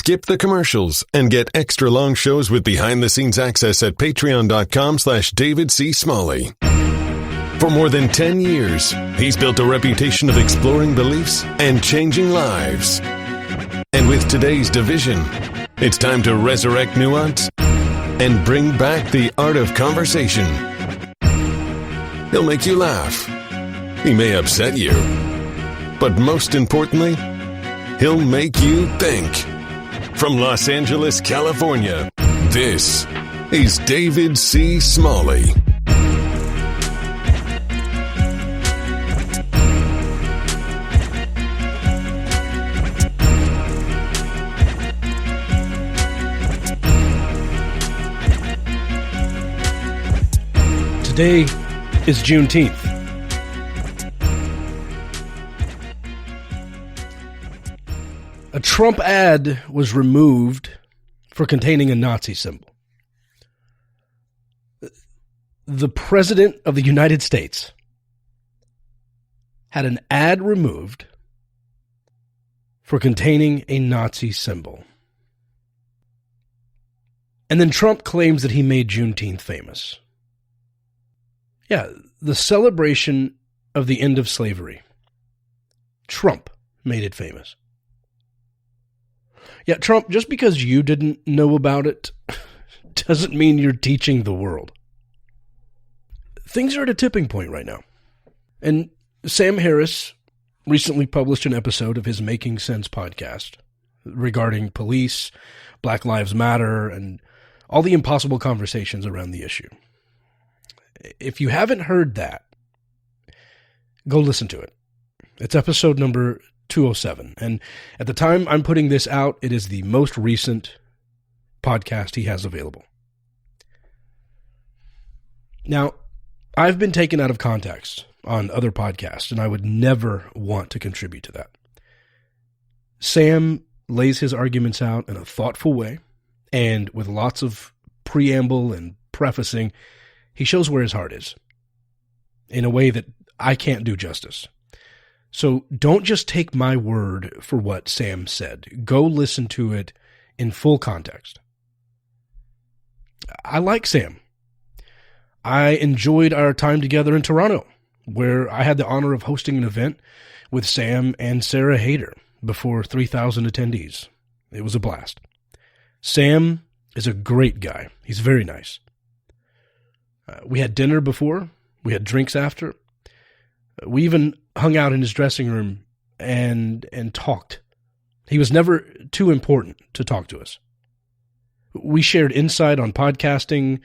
skip the commercials and get extra long shows with behind-the-scenes access at patreon.com/David C. Smalley. For more than 10 years, he's built a reputation of exploring beliefs and changing lives. And with today's division, it's time to resurrect nuance and bring back the art of conversation. He'll make you laugh. He may upset you. But most importantly, he'll make you think. From Los Angeles, California, this is David C. Smalley. Today is Juneteenth. A Trump ad was removed for containing a Nazi symbol. The President of the United States had an ad removed for containing a Nazi symbol. And then Trump claims that he made Juneteenth famous. Yeah, the celebration of the end of slavery. Trump made it famous. Yeah, Trump, just because you didn't know about it doesn't mean you're teaching the world. Things are at a tipping point right now. And Sam Harris recently published an episode of his Making Sense podcast regarding police, Black Lives Matter, and all the impossible conversations around the issue. If you haven't heard that, go listen to it. It's episode number 207. And at the time I'm putting this out, it is the most recent podcast he has available. Now, I've been taken out of context on other podcasts, and I would never want to contribute to that. Sam lays his arguments out in a thoughtful way, and with lots of preamble and prefacing, he shows where his heart is in a way that I can't do justice. So don't just take my word for what Sam said. Go listen to it in full context. I like Sam. I enjoyed our time together in Toronto, where I had the honor of hosting an event with Sam and Sarah Hayter before 3,000 attendees. It was a blast. Sam is a great guy. He's very nice. We had dinner before. We had drinks after. We even hung out in his dressing room and talked. He was never too important to talk to us. We shared insight on podcasting,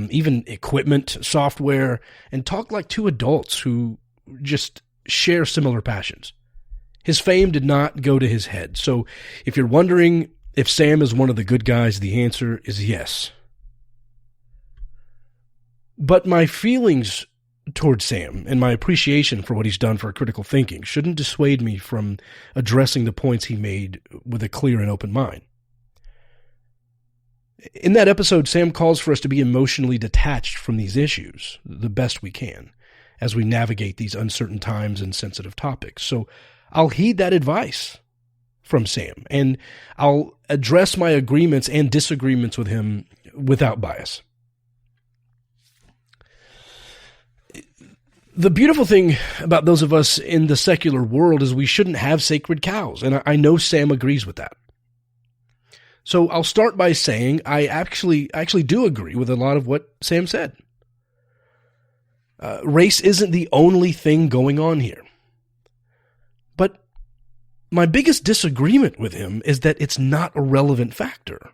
even equipment, software, and talked like two adults who just share similar passions. His fame did not go to his head. So if you're wondering if Sam is one of the good guys, the answer is yes. But my feelings towards Sam and my appreciation for what he's done for critical thinking shouldn't dissuade me from addressing the points he made with a clear and open mind. In that episode, Sam calls for us to be emotionally detached from these issues the best we can as we navigate these uncertain times and sensitive topics. So I'll heed that advice from Sam, and I'll address my agreements and disagreements with him without bias. The beautiful thing about those of us in the secular world is we shouldn't have sacred cows, and I know Sam agrees with that. So I'll start by saying I actually do agree with a lot of what Sam said. Race isn't the only thing going on here. But my biggest disagreement with him is that it's not a relevant factor.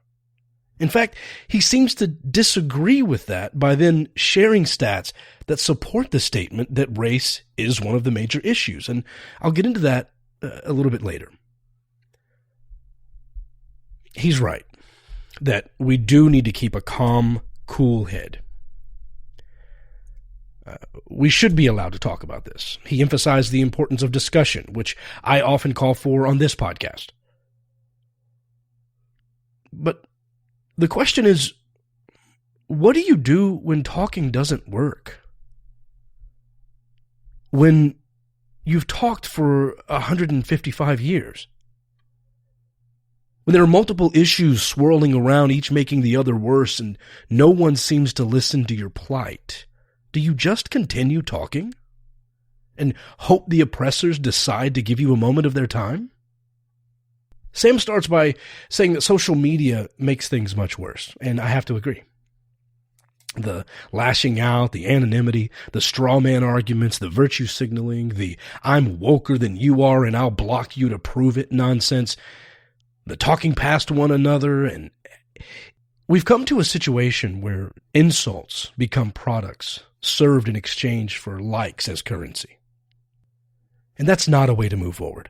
In fact, he seems to disagree with that by then sharing stats that support the statement that race is one of the major issues. And I'll get into that a little bit later. He's right that we do need to keep a calm, cool head. We should be allowed to talk about this. He emphasized the importance of discussion, which I often call for on this podcast. But the question is, what do you do when talking doesn't work? When you've talked for 155 years? When there are multiple issues swirling around, each making the other worse, and no one seems to listen to your plight, do you just continue talking and hope the oppressors decide to give you a moment of their time? Sam starts by saying that social media makes things much worse, and I have to agree. The lashing out, the anonymity, the straw man arguments, the virtue signaling, the I'm woker than you are and I'll block you to prove it nonsense, the talking past one another, and we've come to a situation where insults become products served in exchange for likes as currency. And that's not a way to move forward.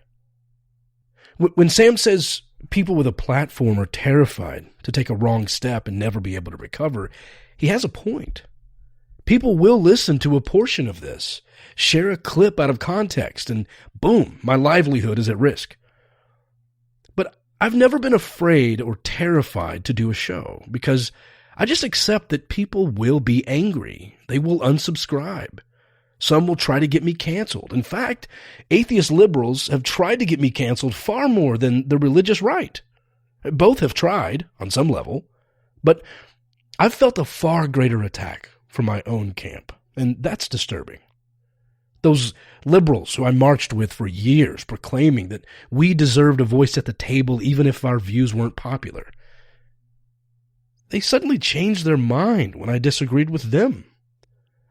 When Sam says people with a platform are terrified to take a wrong step and never be able to recover, he has a point. People will listen to a portion of this, share a clip out of context, and boom, my livelihood is at risk. But I've never been afraid or terrified to do a show because I just accept that people will be angry. They will unsubscribe. Some will try to get me canceled. In fact, atheist liberals have tried to get me canceled far more than the religious right. Both have tried, on some level, but I've felt a far greater attack from my own camp, and that's disturbing. Those liberals who I marched with for years proclaiming that we deserved a voice at the table even if our views weren't popular, they suddenly changed their mind when I disagreed with them.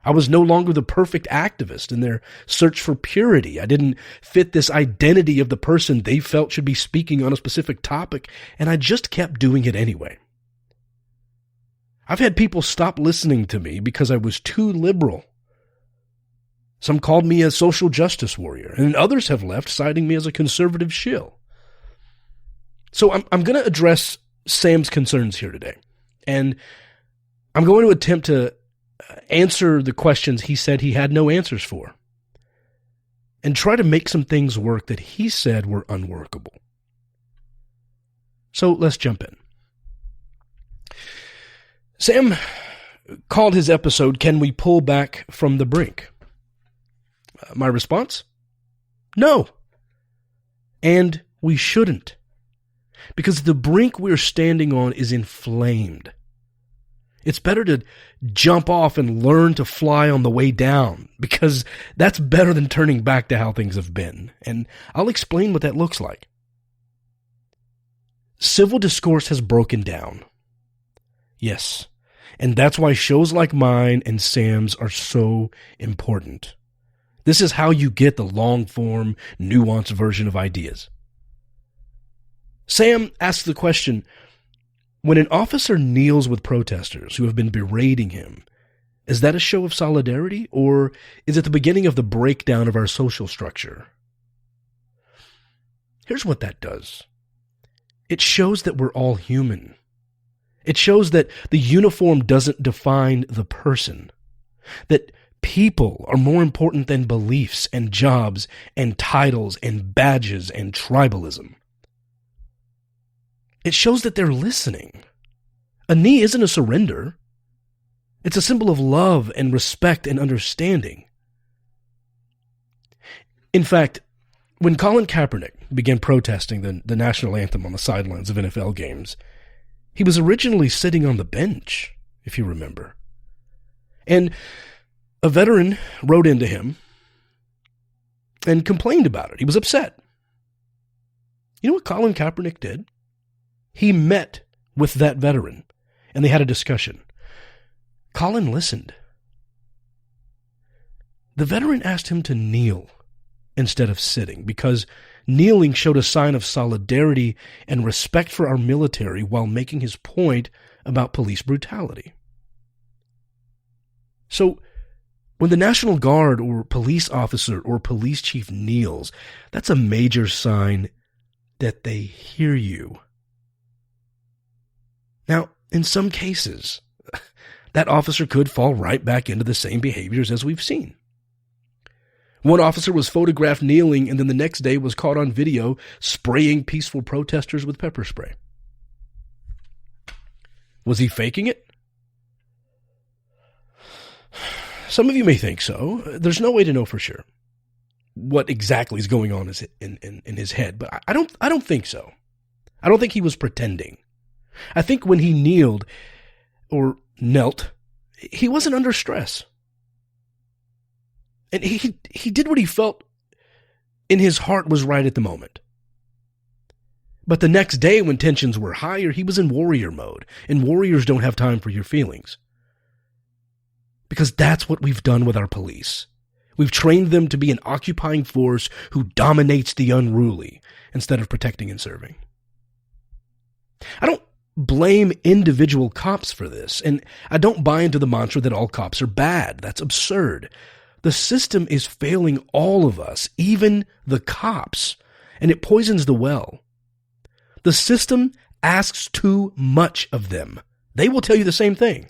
I was no longer the perfect activist in their search for purity. I didn't fit this identity of the person they felt should be speaking on a specific topic, and I just kept doing it anyway. I've had people stop listening to me because I was too liberal. Some called me a social justice warrior, and others have left citing me as a conservative shill. So I'm going to address Sam's concerns here today, and I'm going to attempt to answer the questions he said he had no answers for, and try to make some things work that he said were unworkable. So let's jump in. Sam called his episode, "Can We Pull Back from the Brink?" My response? No. And we shouldn't. Because the brink we're standing on is inflamed. It's better to jump off and learn to fly on the way down, because that's better than turning back to how things have been. And I'll explain what that looks like. Civil discourse has broken down. Yes. And that's why shows like mine and Sam's are so important. This is how you get the long-form, nuanced version of ideas. Sam asks the question, when an officer kneels with protesters who have been berating him, is that a show of solidarity, or is it the beginning of the breakdown of our social structure? Here's what that does. It shows that we're all human. It shows that the uniform doesn't define the person, that people are more important than beliefs and jobs and titles and badges and tribalism. It shows that they're listening. A knee isn't a surrender. It's a symbol of love and respect and understanding. In fact, when Colin Kaepernick began protesting the national anthem on the sidelines of NFL games, he was originally sitting on the bench, if you remember. And a veteran wrote into him and complained about it. He was upset. You know what Colin Kaepernick did? He met with that veteran, and they had a discussion. Colin listened. The veteran asked him to kneel instead of sitting, because kneeling showed a sign of solidarity and respect for our military while making his point about police brutality. So, when the National Guard or police officer or police chief kneels, that's a major sign that they hear you. Now, in some cases, that officer could fall right back into the same behaviors as we've seen. One officer was photographed kneeling and then the next day was caught on video spraying peaceful protesters with pepper spray. Was he faking it? Some of you may think so. There's no way to know for sure what exactly is going on in his head, but I don't think so. I don't think he was pretending. I think when he kneeled or knelt, he wasn't under stress. And he did what he felt in his heart was right at the moment. But the next day when tensions were higher, he was in warrior mode. And warriors don't have time for your feelings. Because that's what we've done with our police. We've trained them to be an occupying force who dominates the unruly instead of protecting and serving. I don't blame individual cops for this, and I don't buy into the mantra that all cops are bad. That's absurd. The system is failing all of us, even the cops, and it poisons the well. The system asks too much of them. They will tell you the same thing.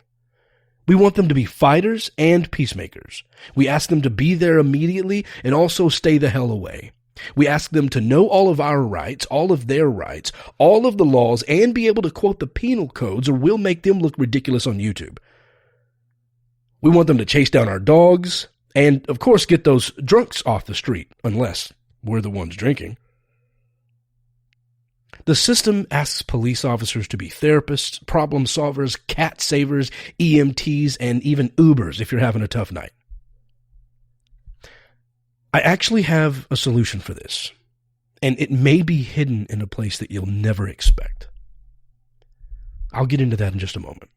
We want them to be fighters and peacemakers. We ask them to be there immediately and also stay the hell away. We ask them to know all of our rights, all of their rights, all of the laws, and be able to quote the penal codes, or we'll make them look ridiculous on YouTube. We want them to chase down our dogs and, of course, get those drunks off the street, unless we're the ones drinking. The system asks police officers to be therapists, problem solvers, cat savers, EMTs, and even Ubers if you're having a tough night. I actually have a solution for this, and it may be hidden in a place that you'll never expect. I'll get into that in just a moment.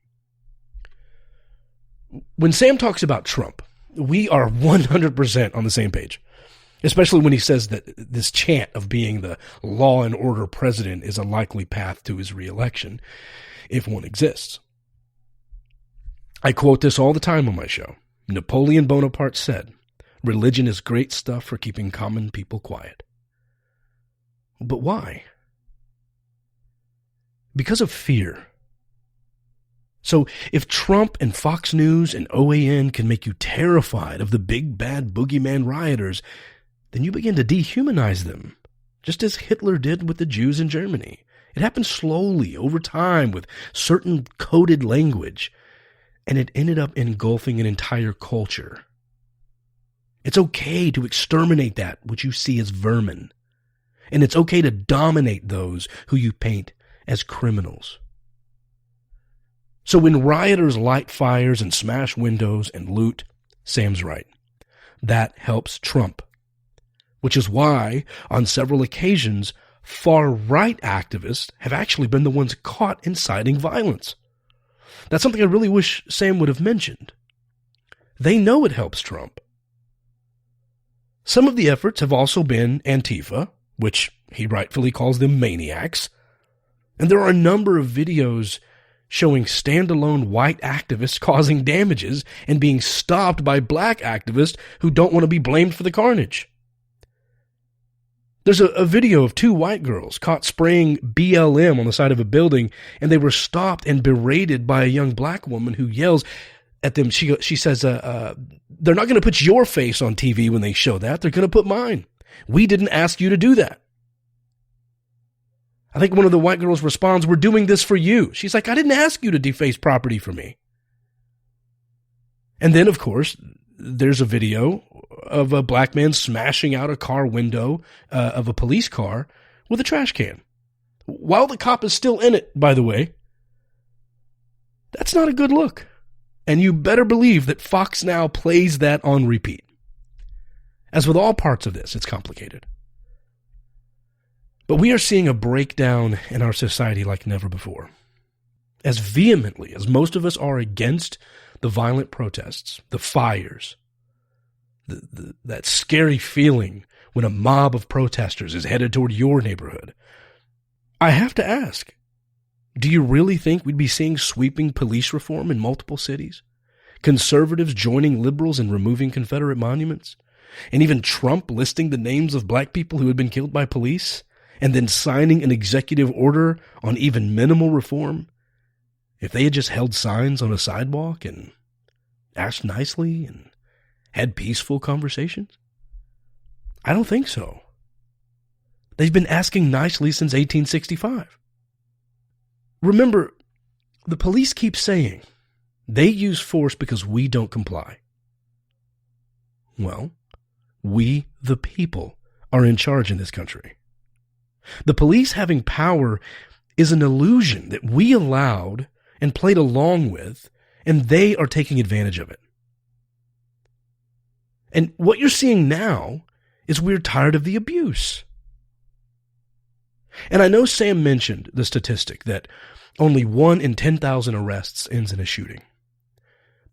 When Sam talks about Trump, we are 100% on the same page. Especially when he says that this chant of being the law and order president is a likely path to his reelection, if one exists. I quote this all the time on my show. Napoleon Bonaparte said, "Religion is great stuff for keeping common people quiet." But why? Because of fear. So if Trump and Fox News and OAN can make you terrified of the big bad boogeyman rioters, then you begin to dehumanize them, just as Hitler did with the Jews in Germany. It happened slowly, over time, with certain coded language, and it ended up engulfing an entire culture. It's okay to exterminate that which you see as vermin, and it's okay to dominate those who you paint as criminals. So when rioters light fires and smash windows and loot, Sam's right. That helps Trump. Which is why, on several occasions, far-right activists have actually been the ones caught inciting violence. That's something I really wish Sam would have mentioned. They know it helps Trump. Some of the efforts have also been Antifa, which he rightfully calls them maniacs. And there are a number of videos showing standalone white activists causing damages and being stopped by black activists who don't want to be blamed for the carnage. There's a video of two white girls caught spraying BLM on the side of a building, and they were stopped and berated by a young black woman who yells at them. She says, they're not going to put your face on TV when they show that. They're going to put mine. We didn't ask you to do that. I think one of the white girls responds, "We're doing this for you." She's like, "I didn't ask you to deface property for me." And then, of course, there's a video of a black man smashing out a car window of a police car with a trash can. While the cop is still in it, by the way. That's not a good look. And you better believe that Fox now plays that on repeat. As with all parts of this, it's complicated. But we are seeing a breakdown in our society like never before. As vehemently as most of us are against the violent protests, the fires, that scary feeling when a mob of protesters is headed toward your neighborhood, I have to ask, do you really think we'd be seeing sweeping police reform in multiple cities? Conservatives joining liberals in removing Confederate monuments? And even Trump listing the names of black people who had been killed by police? And then signing an executive order on even minimal reform? If they had just held signs on a sidewalk and asked nicely and had peaceful conversations? I don't think so. They've been asking nicely since 1865. Remember, the police keep saying they use force because we don't comply. Well, we, the people, are in charge in this country. The police having power is an illusion that we allowed and played along with, and they are taking advantage of it. And what you're seeing now is we're tired of the abuse. And I know Sam mentioned the statistic that only 1 in 10,000 arrests ends in a shooting.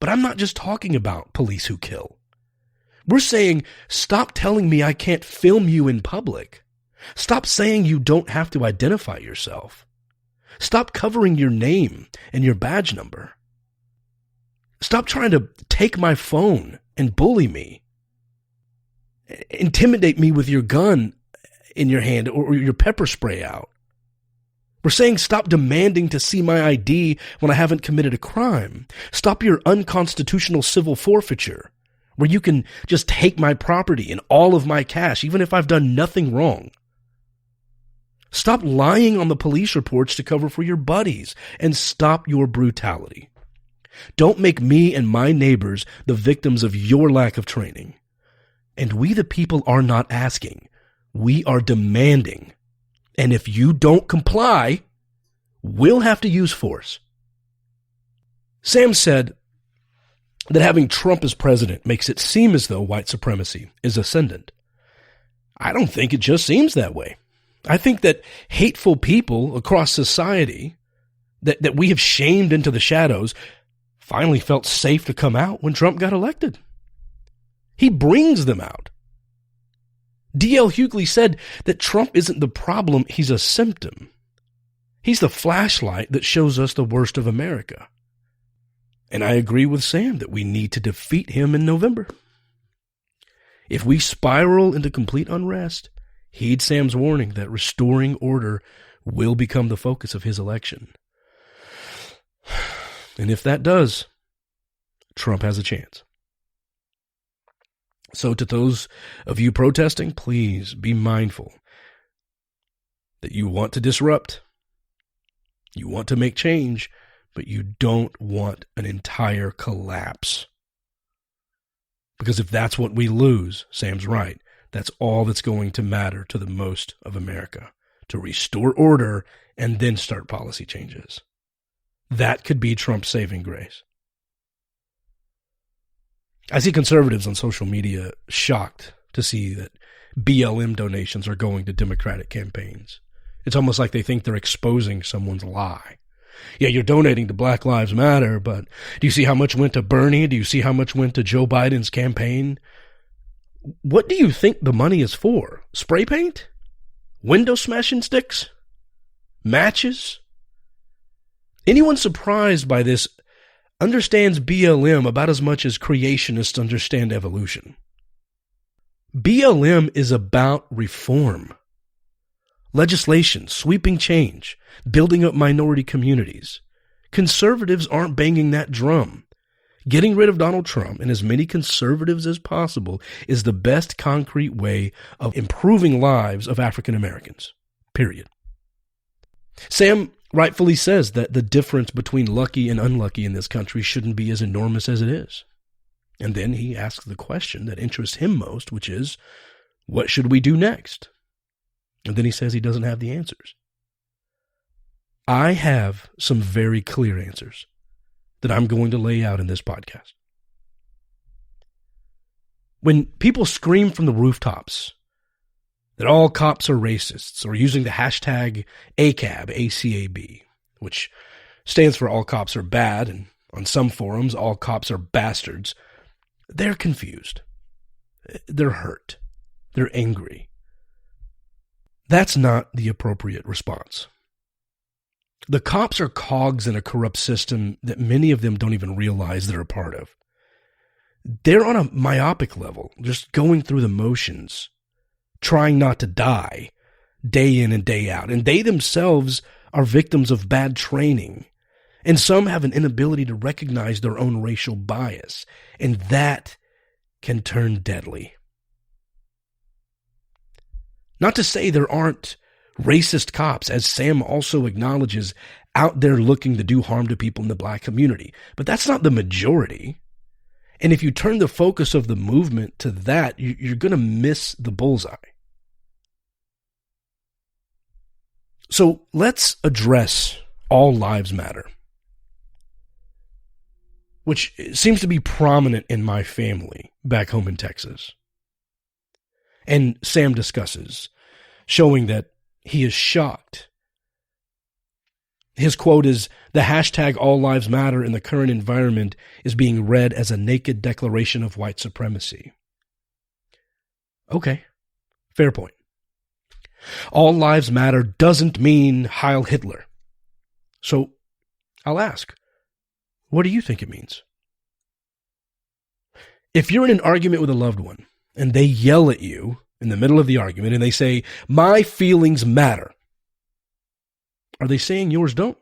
But I'm not just talking about police who kill. We're saying, stop telling me I can't film you in public. Stop saying you don't have to identify yourself. Stop covering your name and your badge number. Stop trying to take my phone and bully me. Intimidate me with your gun in your hand or your pepper spray out. We're saying stop demanding to see my ID when I haven't committed a crime. Stop your unconstitutional civil forfeiture where you can just take my property and all of my cash even if I've done nothing wrong. Stop lying on the police reports to cover for your buddies and stop your brutality. Don't make me and my neighbors the victims of your lack of training. And we the people are not asking. We are demanding. And if you don't comply, we'll have to use force. Sam said that having Trump as president makes it seem as though white supremacy is ascendant. I don't think it just seems that way. I think that hateful people across society that we have shamed into the shadows finally felt safe to come out when Trump got elected. He brings them out. D.L. Hughley said that Trump isn't the problem, he's a symptom. He's the flashlight that shows us the worst of America. And I agree with Sam that we need to defeat him in November. If we spiral into complete unrest, heed Sam's warning that restoring order will become the focus of his election. And if that does, Trump has a chance. So to those of you protesting, please be mindful that you want to disrupt, you want to make change, but you don't want an entire collapse. Because if that's what we lose, Sam's right, that's all that's going to matter to the most of America, to restore order and then start policy changes. That could be Trump's saving grace. I see conservatives on social media shocked to see that BLM donations are going to Democratic campaigns. It's almost like they think they're exposing someone's lie. Yeah, you're donating to Black Lives Matter, but do you see how much went to Bernie? Do you see how much went to Joe Biden's campaign? What do you think the money is for? Spray paint? Window smashing sticks? Matches? Anyone surprised by this understands BLM about as much as creationists understand evolution. BLM is about reform. Legislation, sweeping change, building up minority communities. Conservatives aren't banging that drum. Getting rid of Donald Trump and as many conservatives as possible is the best concrete way of improving lives of African Americans. Period. Sam rightfully says that the difference between lucky and unlucky in this country shouldn't be as enormous as it is. And then he asks the question that interests him most, which is, what should we do next? And then he says he doesn't have the answers. I have some very clear answers that I'm going to lay out in this podcast. When people scream from the rooftops that all cops are racists, or using the hashtag ACAB, A-C-A-B, which stands for all cops are bad, and on some forums, all cops are bastards, they're confused. They're hurt. They're angry. That's not the appropriate response. The cops are cogs in a corrupt system that many of them don't even realize they're a part of. They're on a myopic level, just going through the motions, trying not to die day in and day out. And they themselves are victims of bad training. And some have an inability to recognize their own racial bias. And that can turn deadly. Not to say there aren't racist cops, as Sam also acknowledges, out there looking to do harm to people in the black community. But that's not the majority. And if you turn the focus of the movement to that, you're going to miss the bullseye. So let's address all lives matter, which seems to be prominent in my family back home in Texas. And Sam discusses, showing that he is shocked. His quote is, "The hashtag all lives matter in the current environment is being read as a naked declaration of white supremacy." Okay, fair point. All lives matter doesn't mean Heil Hitler. So I'll ask, what do you think it means? If you're in an argument with a loved one and they yell at you in the middle of the argument and they say, "My feelings matter," are they saying yours don't?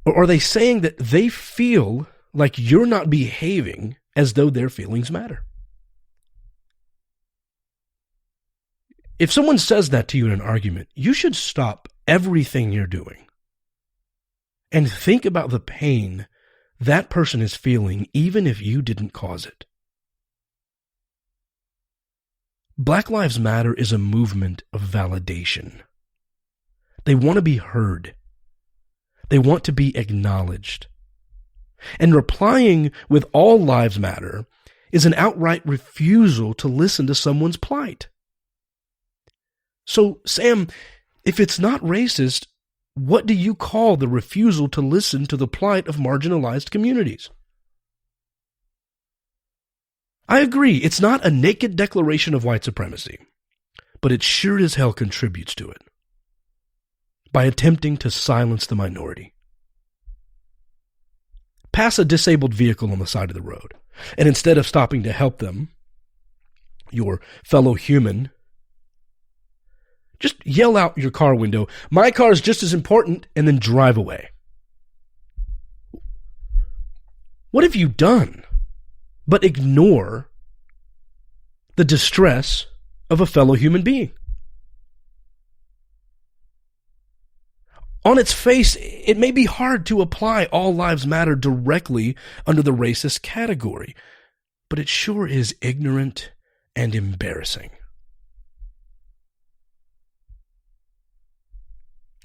Or are they saying that they feel like you're not behaving as though their feelings matter? If someone says that to you in an argument, you should stop everything you're doing and think about the pain that person is feeling, even if you didn't cause it. Black Lives Matter is a movement of validation. They want to be heard. They want to be acknowledged. And replying with all lives matter is an outright refusal to listen to someone's plight. So, Sam, if it's not racist, what do you call the refusal to listen to the plight of marginalized communities? I agree, it's not a naked declaration of white supremacy, but it sure as hell contributes to it by attempting to silence the minority. Pass a disabled vehicle on the side of the road, and instead of stopping to help them, your fellow human, just yell out your car window, "My car is just as important," and then drive away. What have you done but ignore the distress of a fellow human being? On its face, it may be hard to apply all lives matter directly under the racist category, but it sure is ignorant and embarrassing.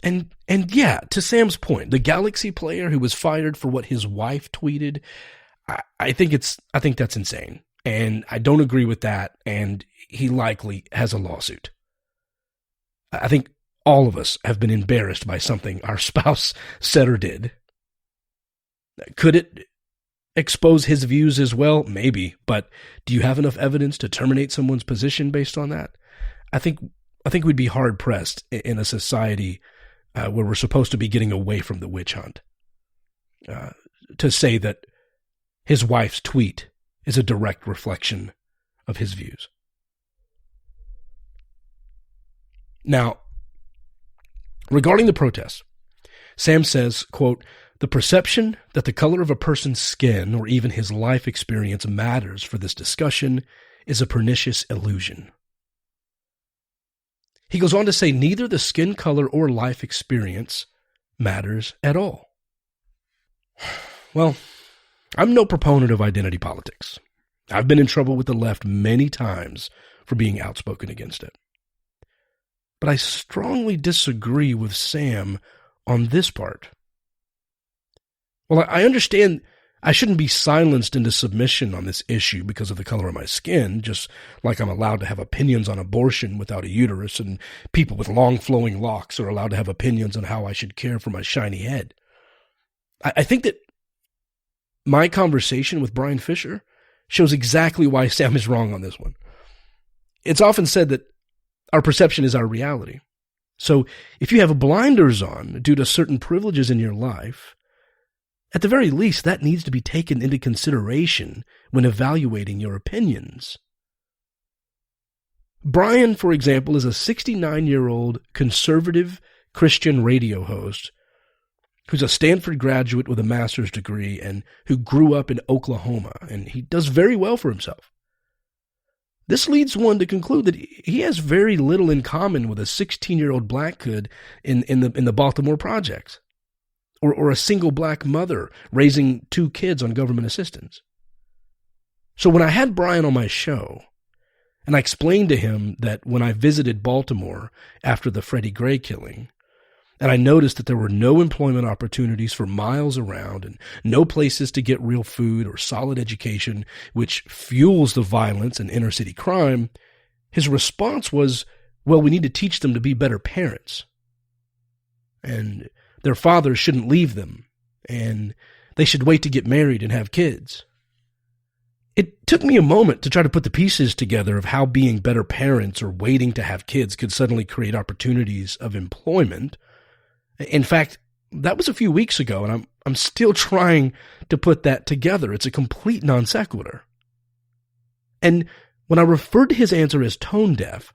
And yeah, to Sam's point, the Galaxy player who was fired for what his wife tweeted, I think that's insane. And I don't agree with that, and he likely has a lawsuit. I think all of us have been embarrassed by something our spouse said or did. Could it expose his views as well? Maybe, but do you have enough evidence to terminate someone's position based on that? I think we'd be hard pressed in a society where we're supposed to be getting away from the witch hunt to say that his wife's tweet is a direct reflection of his views. Now, regarding the protests, Sam says, quote, "The perception that the color of a person's skin or even his life experience matters for this discussion is a pernicious illusion." He goes on to say neither the skin color or life experience matters at all. Well, I'm no proponent of identity politics. I've been in trouble with the left many times for being outspoken against it. But I strongly disagree with Sam on this part. Well, I understand I shouldn't be silenced into submission on this issue because of the color of my skin, just like I'm allowed to have opinions on abortion without a uterus, and people with long flowing locks are allowed to have opinions on how I should care for my shiny head. I think that my conversation with Brian Fisher shows exactly why Sam is wrong on this one. It's often said that our perception is our reality. So if you have blinders on due to certain privileges in your life, at the very least, that needs to be taken into consideration when evaluating your opinions. Brian, for example, is a 69-year-old conservative Christian radio host who's a Stanford graduate with a master's degree and who grew up in Oklahoma, and he does very well for himself. This leads one to conclude that he has very little in common with a 16-year-old black kid in the Baltimore projects, or a single black mother raising 2 kids on government assistance. So when I had Brian on my show, And I explained to him that when I visited Baltimore after the Freddie Gray killing, and I noticed that there were no employment opportunities for miles around and no places to get real food or solid education, which fuels the violence and inner city crime, his response was, well, we need to teach them to be better parents. And their fathers shouldn't leave them. And they should wait to get married and have kids. It took me a moment to try to put the pieces together of how being better parents or waiting to have kids could suddenly create opportunities of employment. In fact, that was a few weeks ago, and I'm still trying to put that together. It's a complete non sequitur. And when I referred to his answer as tone deaf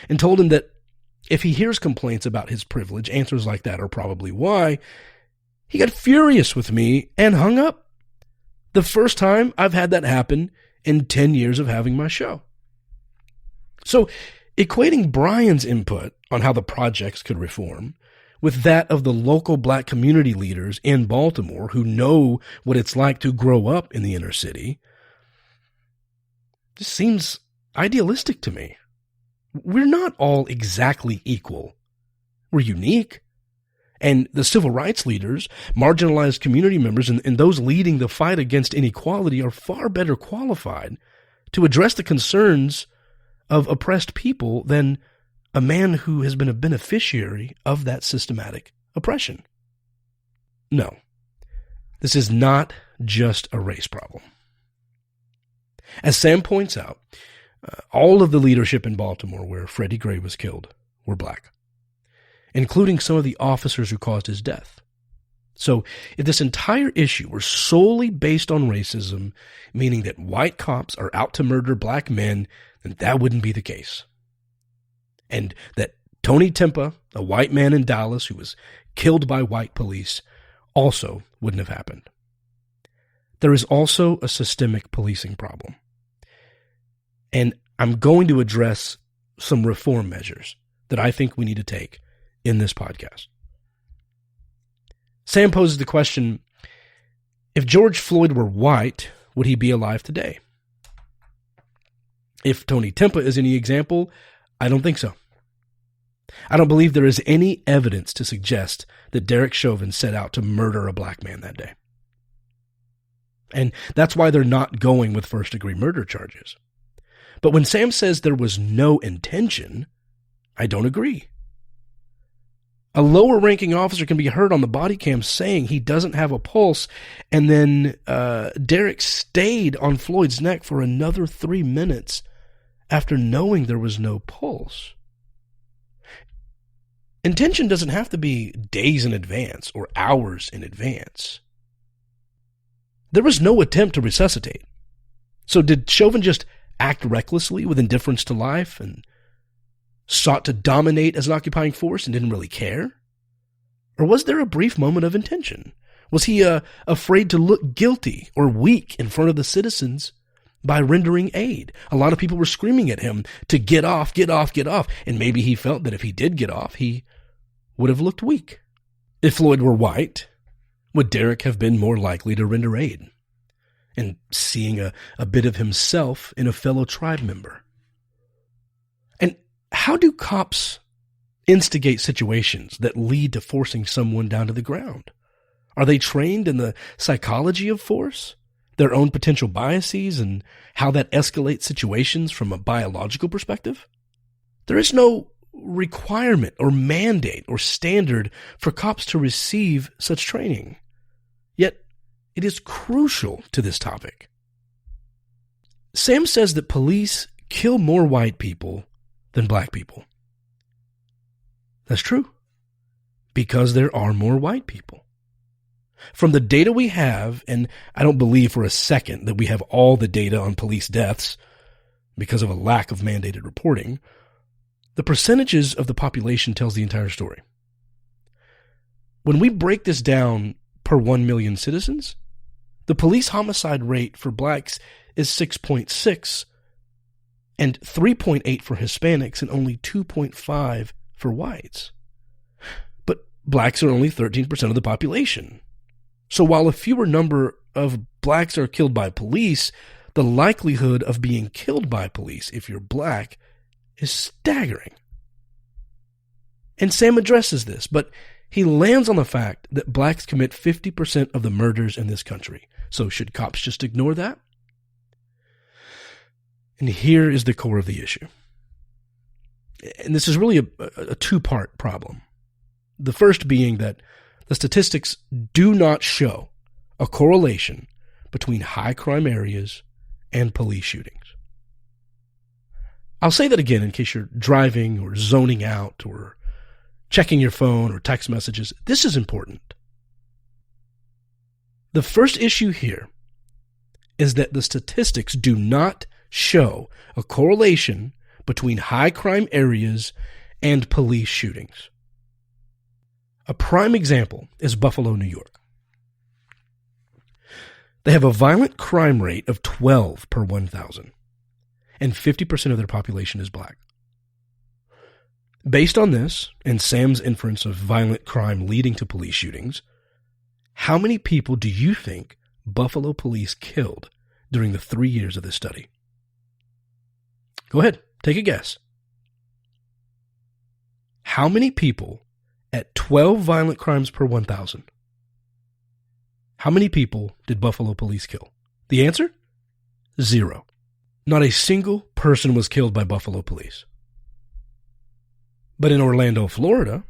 and told him that if he hears complaints about his privilege, answers like that are probably why, he got furious with me and hung up. The first time I've had that happen in 10 years of having my show. So, equating Brian's input on how the projects could reform with that of the local black community leaders in Baltimore who know what it's like to grow up in the inner city, just seems idealistic to me. We're not all exactly equal. We're unique. And the civil rights leaders, marginalized community members, and those leading the fight against inequality are far better qualified to address the concerns of oppressed people than a man who has been a beneficiary of that systematic oppression. No, this is not just a race problem. As Sam points out, all of the leadership in Baltimore where Freddie Gray was killed were black, including some of the officers who caused his death. So if this entire issue were solely based on racism, meaning that white cops are out to murder black men, then that wouldn't be the case. And that Tony Timpa, a white man in Dallas who was killed by white police, also wouldn't have happened. There is also a systemic policing problem. And I'm going to address some reform measures that I think we need to take in this podcast. Sam poses the question, if George Floyd were white, would he be alive today? If Tony Timpa is any example, I don't think so. I don't believe there is any evidence to suggest that Derek Chauvin set out to murder a black man that day. And that's why they're not going with first-degree murder charges. But when Sam says there was no intention, I don't agree. A lower-ranking officer can be heard on the body cam saying he doesn't have a pulse, and then Derek stayed on Floyd's neck for another 3 minutes after knowing there was no pulse. Intention doesn't have to be days in advance or hours in advance. There was no attempt to resuscitate. So did Chauvin just act recklessly with indifference to life and sought to dominate as an occupying force and didn't really care? Or was there a brief moment of intention? Was he afraid to look guilty or weak in front of the citizens by rendering aid? A lot of people were screaming at him to get off, get off, get off. And maybe he felt that if he did get off, he would have looked weak. If Floyd were white, would Derek have been more likely to render aid and seeing a bit of himself in a fellow tribe member? And how do cops instigate situations that lead to forcing someone down to the ground? Are they trained in the psychology of force, their own potential biases, and how that escalates situations from a biological perspective? There is no requirement or mandate or standard for cops to receive such training. Yet, it is crucial to this topic. Sam says that police kill more white people than black people. That's true, because there are more white people. From the data we have, and I don't believe for a second that we have all the data on police deaths because of a lack of mandated reporting, the percentages of the population tells the entire story. When we break this down per 1 million citizens, the police homicide rate for blacks is 6.6 and 3.8 for Hispanics and only 2.5 for whites. But blacks are only 13% of the population. So while a fewer number of blacks are killed by police, the likelihood of being killed by police if you're black is staggering. And Sam addresses this, but he lands on the fact that blacks commit 50% of the murders in this country. So should cops just ignore that? And here is the core of the issue. And this is really a two-part problem. The first being that the statistics do not show a correlation between high crime areas and police shootings. I'll say that again in case you're driving or zoning out or checking your phone or text messages. This is important. The first issue here is that the statistics do not show a correlation between high crime areas and police shootings. A prime example is Buffalo, New York. They have a violent crime rate of 12 per 1,000, and 50% of their population is black. Based on this, and Sam's inference of violent crime leading to police shootings, how many people do you think Buffalo police killed during the 3 years of this study? Go ahead, take a guess. How many people at 12 violent crimes per 1,000? How many people did Buffalo police kill? The answer? 0. Not a single person was killed by Buffalo police. But in Orlando, Florida,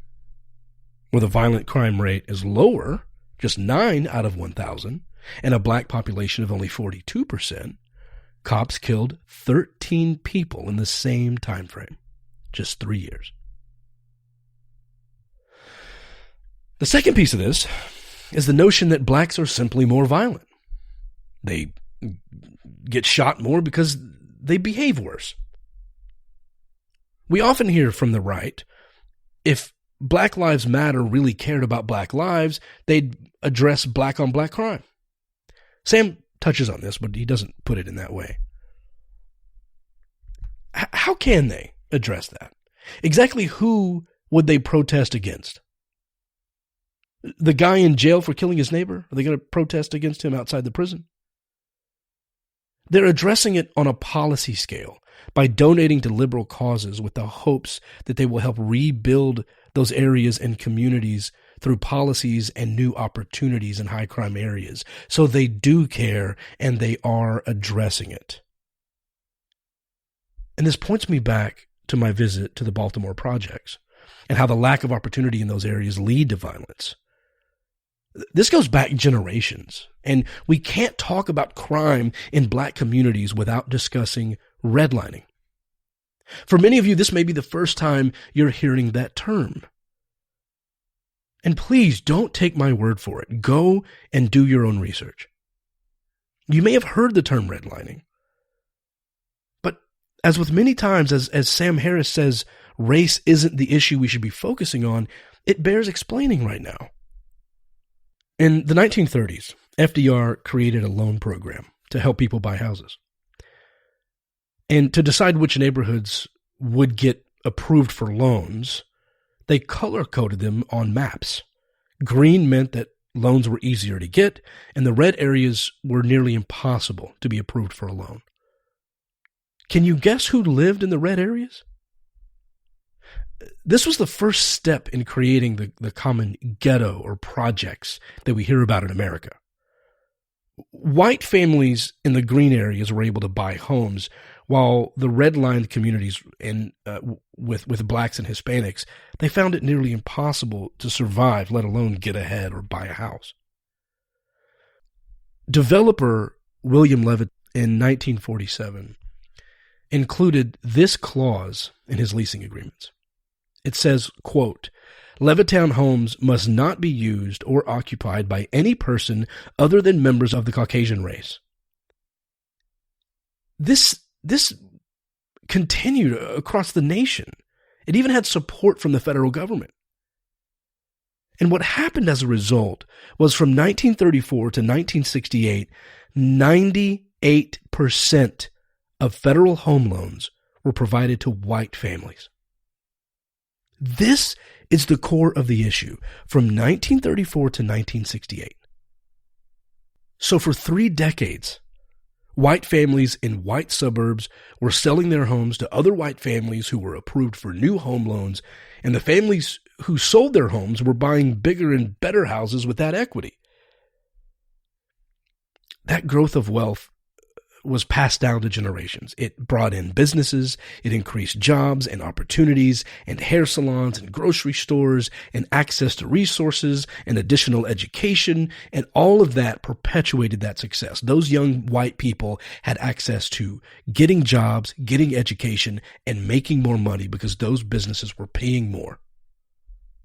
where the violent crime rate is lower, just 9 out of 1,000, and a black population of only 42%, cops killed 13 people in the same time frame, just 3 years. The second piece of this is the notion that blacks are simply more violent. They get shot more because they behave worse. We often hear from the right, if Black Lives Matter really cared about black lives, they'd address black on black crime. Sam touches on this, but he doesn't put it in that way. How can they address that? Exactly who would they protest against? The guy in jail for killing his neighbor? Are they going to protest against him outside the prison? They're addressing it on a policy scale by donating to liberal causes with the hopes that they will help rebuild those areas and communities through policies and new opportunities in high crime areas. So they do care and they are addressing it. And this points me back to my visit to the Baltimore projects and how the lack of opportunity in those areas lead to violence. This goes back generations, and we can't talk about crime in black communities without discussing redlining. For many of you, this may be the first time you're hearing that term. And please don't take my word for it. Go and do your own research. You may have heard the term redlining, but as with many times, as Sam Harris says, race isn't the issue we should be focusing on, it bears explaining right now. In the 1930s, FDR created a loan program to help people buy houses. And to decide which neighborhoods would get approved for loans, they color-coded them on maps. Green meant that loans were easier to get, and the red areas were nearly impossible to be approved for a loan. Can you guess who lived in the red areas? This was the first step in creating the common ghetto or projects that we hear about in America. White families in the green areas were able to buy homes, while the redlined communities with blacks and Hispanics, they found it nearly impossible to survive, let alone get ahead or buy a house. Developer William Levitt in 1947 included this clause in his leasing agreements. It says, quote, Levittown homes must not be used or occupied by any person other than members of the Caucasian race. This continued across the nation. It even had support from the federal government. And what happened as a result was from 1934 to 1968, 98% of federal home loans were provided to white families. This is the core of the issue from 1934 to 1968. So for 3 decades, White families in white suburbs were selling their homes to other white families who were approved for new home loans, and the families who sold their homes were buying bigger and better houses with that equity. That growth of wealth was passed down to generations. It brought in businesses, it increased jobs and opportunities and hair salons and grocery stores and access to resources and additional education, and all of that perpetuated that success. Those young white people had access to getting jobs, getting education, and making more money because those businesses were paying more.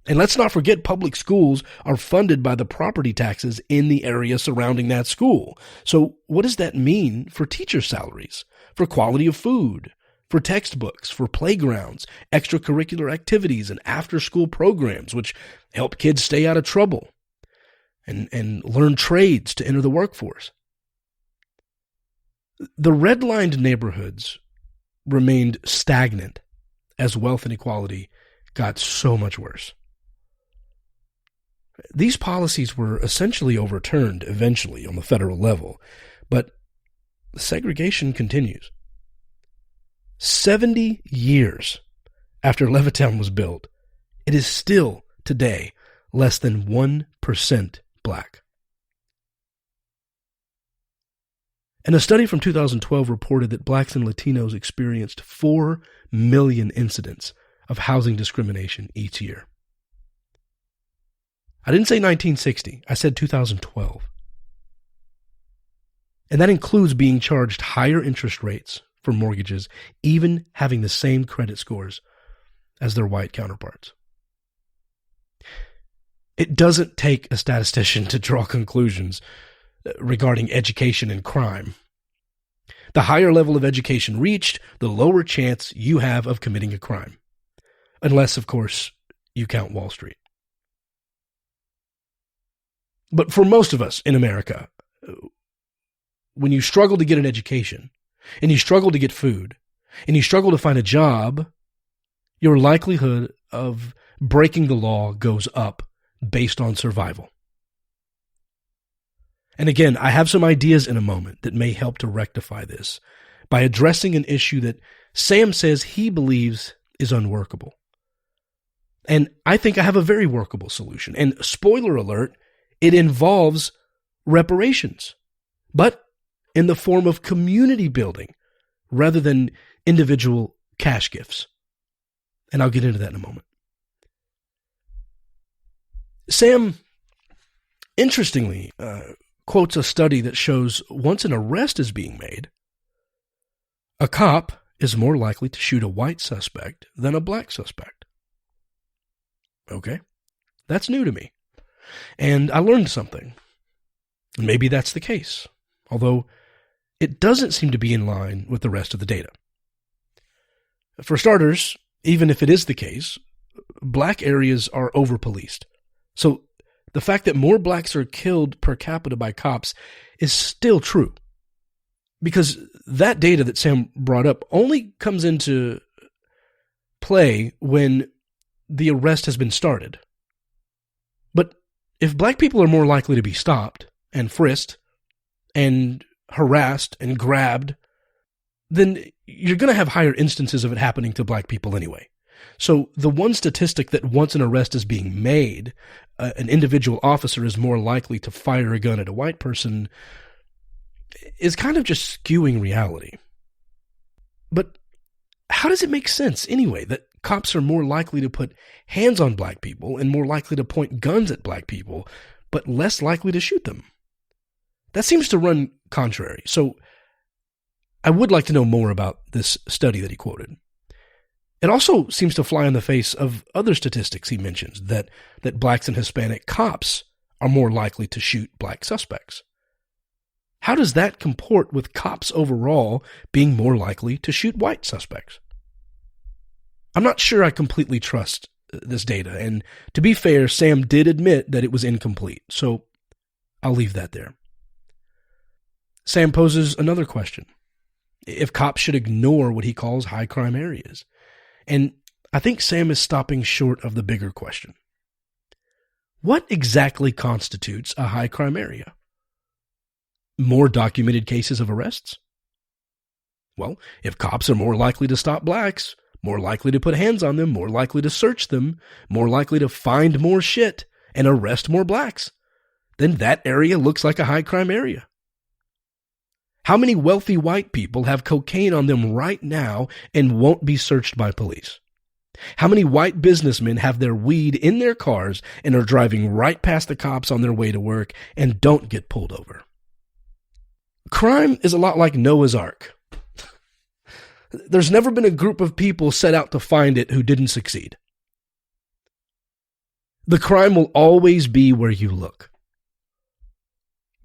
And let's not forget, public schools are funded by the property taxes in the area surrounding that school. So what does that mean for teacher salaries, for quality of food, for textbooks, for playgrounds, extracurricular activities, and after-school programs, which help kids stay out of trouble and learn trades to enter the workforce? The redlined neighborhoods remained stagnant as wealth inequality got so much worse. These policies were essentially overturned eventually on the federal level, but segregation continues. 70 years after Levittown was built, it is still today less than 1% black. And a study from 2012 reported that blacks and Latinos experienced 4 million incidents of housing discrimination each year. I didn't say 1960, I said 2012. And that includes being charged higher interest rates for mortgages, even having the same credit scores as their white counterparts. It doesn't take a statistician to draw conclusions regarding education and crime. The higher level of education reached, the lower chance you have of committing a crime. Unless, of course, you count Wall Street. But for most of us in America, when you struggle to get an education, and you struggle to get food, and you struggle to find a job, your likelihood of breaking the law goes up based on survival. And again, I have some ideas in a moment that may help to rectify this by addressing an issue that Sam says he believes is unworkable. And I think I have a very workable solution. And spoiler alert, it involves reparations, but in the form of community building rather than individual cash gifts. And I'll get into that in a moment. Sam, interestingly, quotes a study that shows once an arrest is being made, a cop is more likely to shoot a white suspect than a black suspect. Okay, that's new to me. And I learned something. Maybe that's the case, although it doesn't seem to be in line with the rest of the data. For starters, even if it is the case, black areas are over-policed. So the fact that more blacks are killed per capita by cops is still true. Because that data that Sam brought up only comes into play when the arrest has been started. But if black people are more likely to be stopped and frisked and harassed and grabbed, then you're going to have higher instances of it happening to black people anyway. So the one statistic that once an arrest is being made, an individual officer is more likely to fire a gun at a white person is kind of just skewing reality. But how does it make sense anyway that cops are more likely to put hands on black people and more likely to point guns at black people, but less likely to shoot them? That seems to run contrary. So I would like to know more about this study that he quoted. It also seems to fly in the face of other statistics he mentions, that blacks and Hispanic cops are more likely to shoot black suspects. How does that comport with cops overall being more likely to shoot white suspects? I'm not sure I completely trust this data, and to be fair, Sam did admit that it was incomplete, so I'll leave that there. Sam poses another question. If cops should ignore what he calls high crime areas. And I think Sam is stopping short of the bigger question. What exactly constitutes a high crime area? More documented cases of arrests? Well, if cops are more likely to stop blacks, more likely to put hands on them, more likely to search them, more likely to find more shit and arrest more blacks, then that area looks like a high crime area. How many wealthy white people have cocaine on them right now and won't be searched by police? How many white businessmen have their weed in their cars and are driving right past the cops on their way to work and don't get pulled over? Crime is a lot like Noah's Ark. There's never been a group of people set out to find it who didn't succeed. The crime will always be where you look.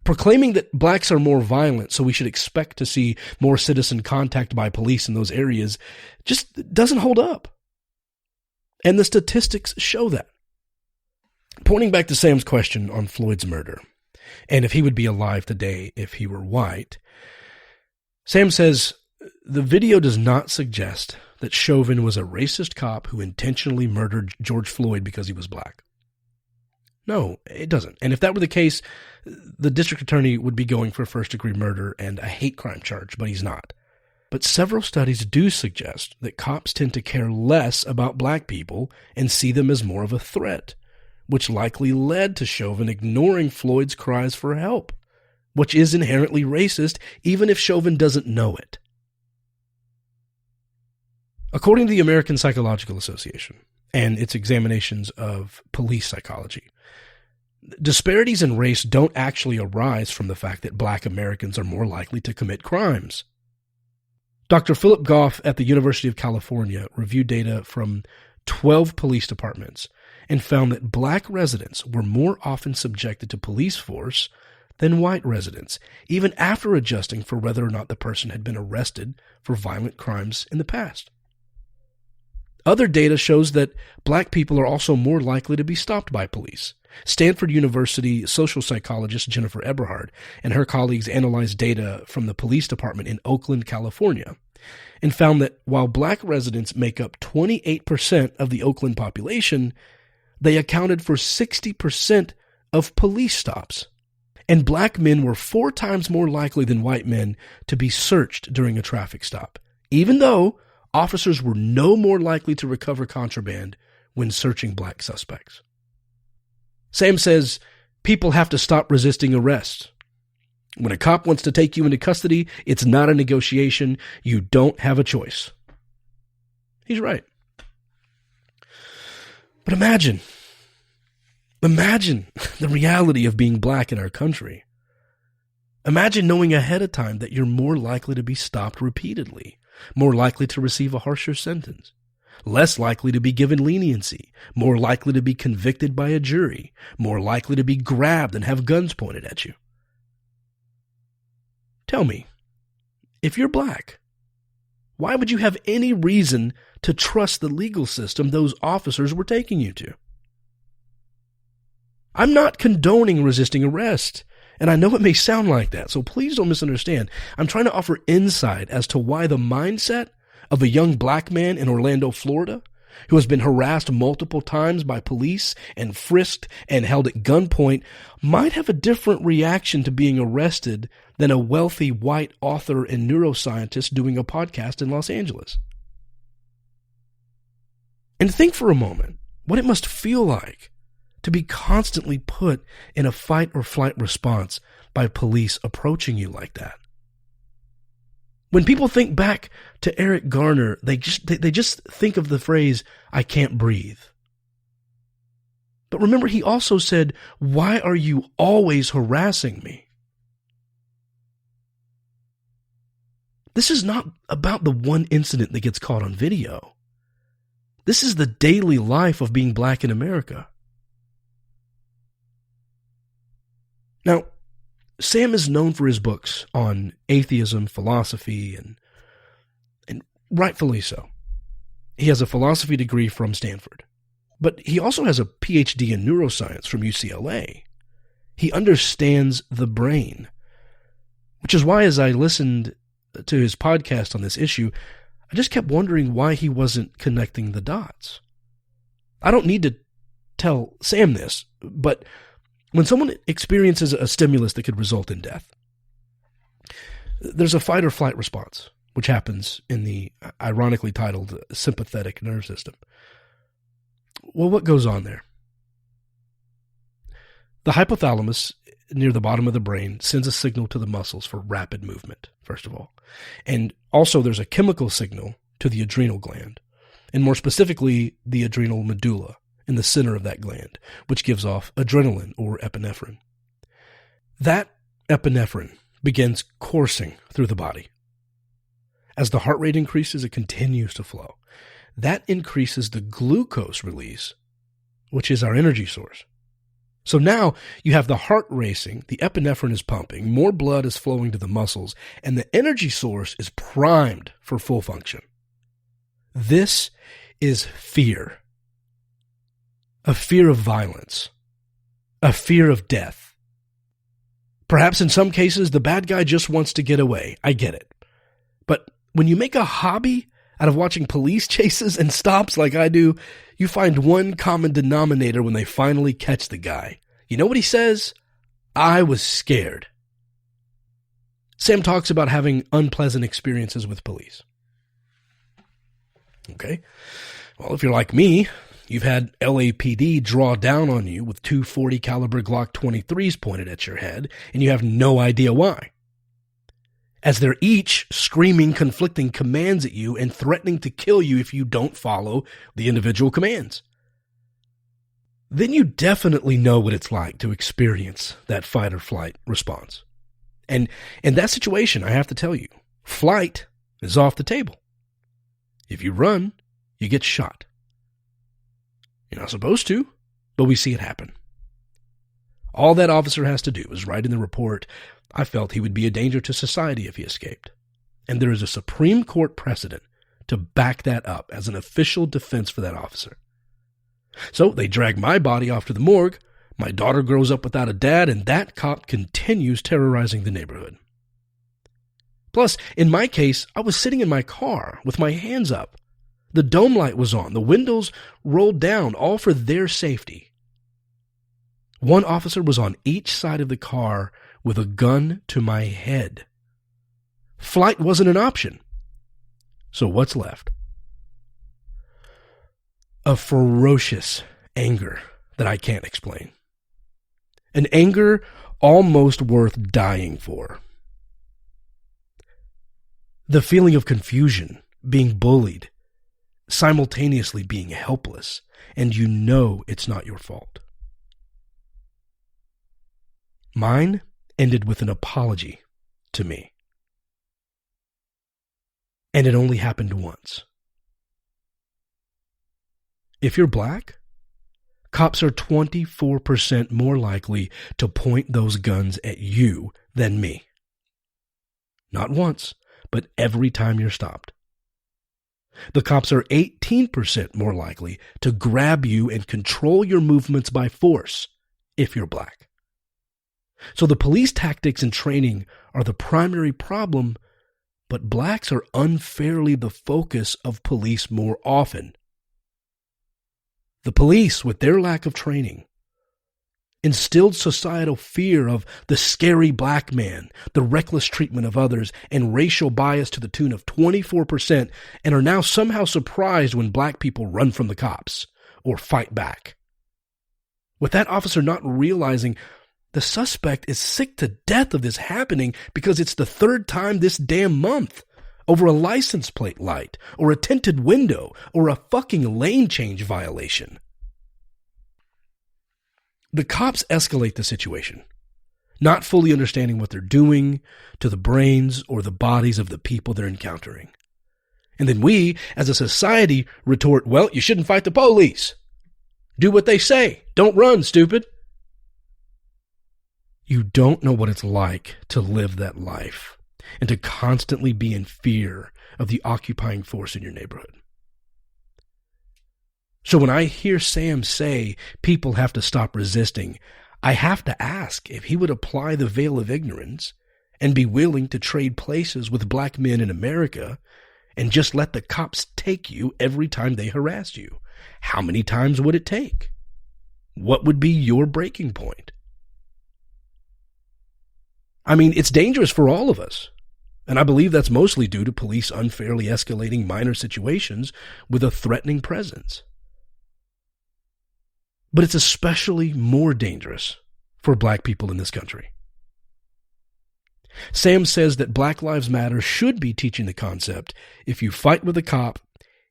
Proclaiming that blacks are more violent, so we should expect to see more citizen contact by police in those areas, just doesn't hold up. And the statistics show that. Pointing back to Sam's question on Floyd's murder, and if he would be alive today if he were white, Sam says, the video does not suggest that Chauvin was a racist cop who intentionally murdered George Floyd because he was black. No, it doesn't. And if that were the case, the district attorney would be going for first-degree murder and a hate crime charge, but he's not. But several studies do suggest that cops tend to care less about black people and see them as more of a threat, which likely led to Chauvin ignoring Floyd's cries for help, which is inherently racist even if Chauvin doesn't know it. According to the American Psychological Association and its examinations of police psychology, disparities in race don't actually arise from the fact that black Americans are more likely to commit crimes. Dr. Philip Goff at the University of California reviewed data from 12 police departments and found that black residents were more often subjected to police force than white residents, even after adjusting for whether or not the person had been arrested for violent crimes in the past. Other data shows that black people are also more likely to be stopped by police. Stanford University social psychologist Jennifer Eberhard and her colleagues analyzed data from the police department in Oakland, California, and found that while black residents make up 28% of the Oakland population, they accounted for 60% of police stops. And black men were 4 times more likely than white men to be searched during a traffic stop, even though officers were no more likely to recover contraband when searching black suspects. Sam says people have to stop resisting arrest. When a cop wants to take you into custody, it's not a negotiation. You don't have a choice. He's right. But imagine the reality of being black in our country. Imagine knowing ahead of time that you're more likely to be stopped repeatedly, more likely to receive a harsher sentence, less likely to be given leniency, more likely to be convicted by a jury, more likely to be grabbed and have guns pointed at you. Tell me, if you're black, why would you have any reason to trust the legal system those officers were taking you to? I'm not condoning resisting arrest, and I know it may sound like that, so please don't misunderstand. I'm trying to offer insight as to why the mindset of a young black man in Orlando, Florida, who has been harassed multiple times by police and frisked and held at gunpoint, might have a different reaction to being arrested than a wealthy white author and neuroscientist doing a podcast in Los Angeles. And think for a moment what it must feel like to be constantly put in a fight or flight response by police approaching you like that. When people think back to Eric Garner, they just think of the phrase, "I can't breathe." But remember, he also said, "Why are you always harassing me?" This is not about the one incident that gets caught on video. This is the daily life of being black in America. Now, Sam is known for his books on atheism, philosophy, and rightfully so. He has a philosophy degree from Stanford, but he also has a PhD in neuroscience from UCLA. He understands the brain, which is why as I listened to his podcast on this issue, I just kept wondering why he wasn't connecting the dots. I don't need to tell Sam this, but when someone experiences a stimulus that could result in death, there's a fight or flight response, which happens in the ironically titled sympathetic nerve system. Well, what goes on there? The hypothalamus near the bottom of the brain sends a signal to the muscles for rapid movement, first of all. And also there's a chemical signal to the adrenal gland, and more specifically, the adrenal medulla in the center of that gland, which gives off adrenaline or epinephrine. That epinephrine begins coursing through the body. As the heart rate increases, it continues to flow. That increases the glucose release, which is our energy source. So now you have the heart racing, the epinephrine is pumping, more blood is flowing to the muscles, and the energy source is primed for full function. This is fear. A fear of violence. A fear of death. Perhaps in some cases, the bad guy just wants to get away. I get it. But when you make a hobby out of watching police chases and stops like I do, you find one common denominator when they finally catch the guy. You know what he says? I was scared. Sam talks about having unpleasant experiences with police. Okay. Well, if you're like me, you've had LAPD draw down on you with two .40 caliber Glock 23s pointed at your head, and you have no idea why. As they're each screaming conflicting commands at you and threatening to kill you if you don't follow the individual commands. Then you definitely know what it's like to experience that fight or flight response. And in that situation, I have to tell you, flight is off the table. If you run, you get shot. You're not supposed to, but we see it happen. All that officer has to do is write in the report, I felt he would be a danger to society if he escaped. And there is a Supreme Court precedent to back that up as an official defense for that officer. So they drag my body off to the morgue, my daughter grows up without a dad, and that cop continues terrorizing the neighborhood. Plus, in my case, I was sitting in my car with my hands up. The dome light was on, the windows rolled down, all for their safety. One officer was on each side of the car with a gun to my head. Flight wasn't an option. So what's left? A ferocious anger that I can't explain. An anger almost worth dying for. The feeling of confusion, being bullied, simultaneously being helpless, and you know it's not your fault. Mine ended with an apology to me. And it only happened once. If you're black, cops are 24% more likely to point those guns at you than me. Not once, but every time you're stopped. The cops are 18% more likely to grab you and control your movements by force if you're black. So the police tactics and training are the primary problem, but blacks are unfairly the focus of police more often. The police, with their lack of training, instilled societal fear of the scary black man, the reckless treatment of others, and racial bias to the tune of 24%, and are now somehow surprised when black people run from the cops or fight back. With that officer not realizing the suspect is sick to death of this happening because it's the third time this damn month over a license plate light or a tinted window or a fucking lane change violation. The cops escalate the situation, not fully understanding what they're doing to the brains or the bodies of the people they're encountering. And then we, as a society, retort, well, you shouldn't fight the police. Do what they say. Don't run, stupid. You don't know what it's like to live that life and to constantly be in fear of the occupying force in your neighborhood. So when I hear Sam say people have to stop resisting, I have to ask if he would apply the veil of ignorance and be willing to trade places with black men in America and just let the cops take you every time they harass you. How many times would it take? What would be your breaking point? I mean, it's dangerous for all of us. And I believe that's mostly due to police unfairly escalating minor situations with a threatening presence. But it's especially more dangerous for black people in this country. Sam says that Black Lives Matter should be teaching the concept, if you fight with a cop,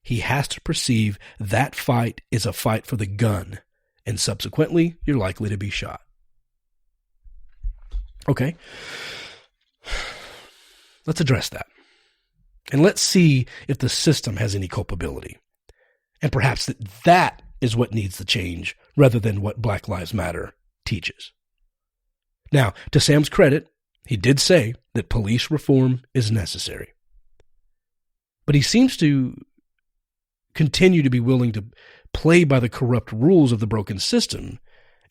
he has to perceive that fight is a fight for the gun, and subsequently, you're likely to be shot. Okay, let's address that. And let's see if the system has any culpability. And perhaps that is what needs to change rather than what Black Lives Matter teaches. Now, to Sam's credit, he did say that police reform is necessary. But he seems to continue to be willing to play by the corrupt rules of the broken system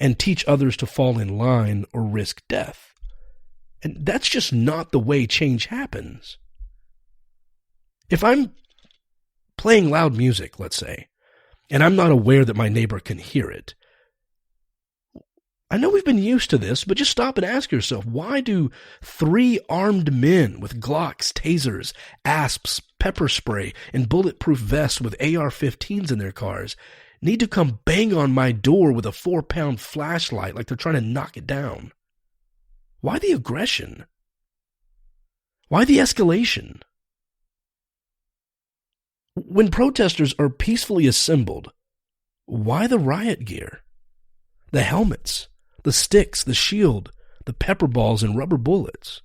and teach others to fall in line or risk death. And that's just not the way change happens. If I'm playing loud music, let's say, and I'm not aware that my neighbor can hear it, I know we've been used to this, but just stop and ask yourself, why do 3 armed men with Glocks, tasers, asps, pepper spray, and bulletproof vests with AR-15s in their cars need to come bang on my door with a 4-pound flashlight like they're trying to knock it down? Why the aggression? Why the escalation? When protesters are peacefully assembled, why the riot gear? The helmets, the sticks, the shield, the pepper balls, and rubber bullets.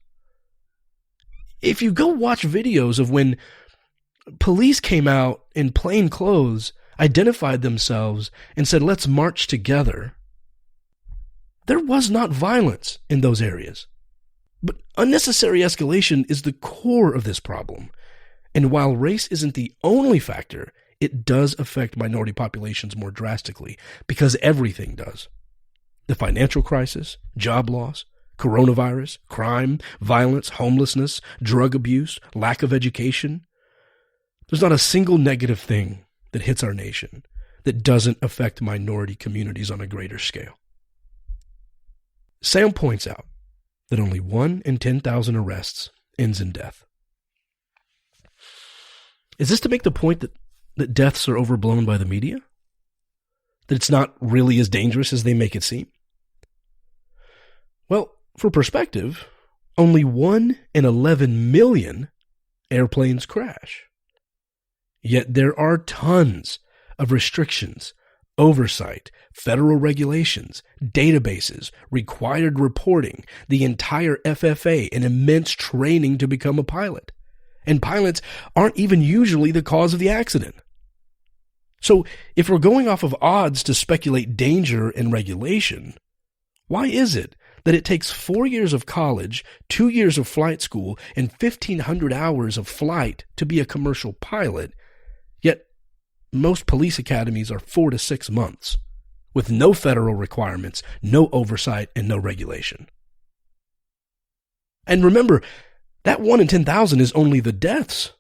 If you go watch videos of when police came out in plain clothes, identified themselves, and said, "Let's march together," there was not violence in those areas. But unnecessary escalation is the core of this problem. And while race isn't the only factor, it does affect minority populations more drastically, because everything does. The financial crisis, job loss, coronavirus, crime, violence, homelessness, drug abuse, lack of education. There's not a single negative thing that hits our nation that doesn't affect minority communities on a greater scale. Sam points out that only 1 in 10,000 arrests ends in death. Is this to make the point that deaths are overblown by the media? That it's not really as dangerous as they make it seem? Well, for perspective, only 1 in 11 million airplanes crash. Yet there are tons of restrictions, oversight, federal regulations, databases, required reporting, the entire FFA, and immense training to become a pilot. And pilots aren't even usually the cause of the accident. So if we're going off of odds to speculate danger and regulation, why is it that it takes 4 years of college, 2 years of flight school, and 1,500 hours of flight to be a commercial pilot, yet most police academies are 4 to 6 months, with no federal requirements, no oversight, and no regulation? And remember, that 1 in 10,000 is only the deaths.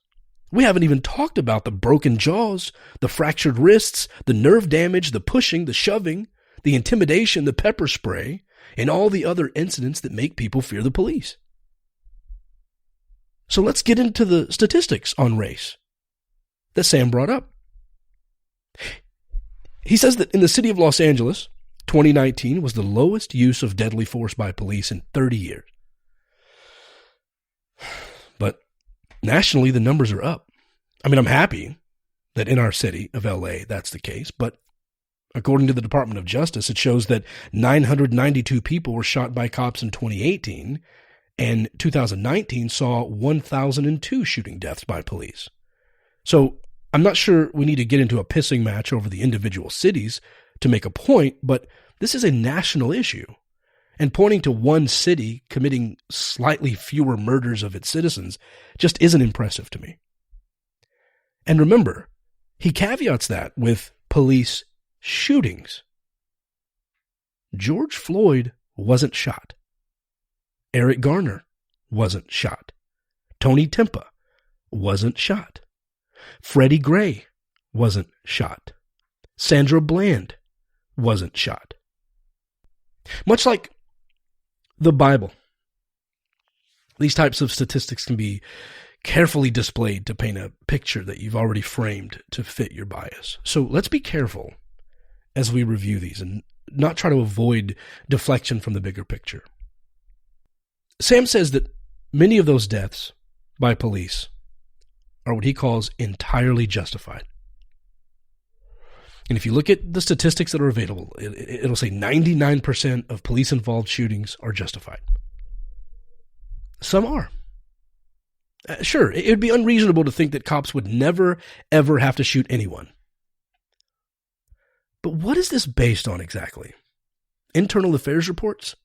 We haven't even talked about the broken jaws, the fractured wrists, the nerve damage, the pushing, the shoving, the intimidation, the pepper spray, and all the other incidents that make people fear the police. So let's get into the statistics on race that Sam brought up. He says that in the city of Los Angeles, 2019 was the lowest use of deadly force by police in 30 years. But nationally, the numbers are up. I mean, I'm happy that in our city of LA, that's the case. But according to the Department of Justice, it shows that 992 people were shot by cops in 2018, and 2019 saw 1,002 shooting deaths by police. So I'm not sure we need to get into a pissing match over the individual cities to make a point, but this is a national issue. And pointing to one city committing slightly fewer murders of its citizens just isn't impressive to me. And remember, he caveats that with police shootings. George Floyd wasn't shot. Eric Garner wasn't shot. Tony Timpa wasn't shot. Freddie Gray wasn't shot. Sandra Bland wasn't shot. Much like the Bible, These types of statistics can be carefully displayed to paint a picture that you've already framed to fit your bias. So let's be careful as we review these and not try to avoid deflection from the bigger picture. Sam says that many of those deaths by police are what he calls entirely justified. And if you look at the statistics that are available, it'll say 99% of police-involved shootings are justified. Some are. Sure, it would be unreasonable to think that cops would never, ever have to shoot anyone. But what is this based on exactly? Internal affairs reports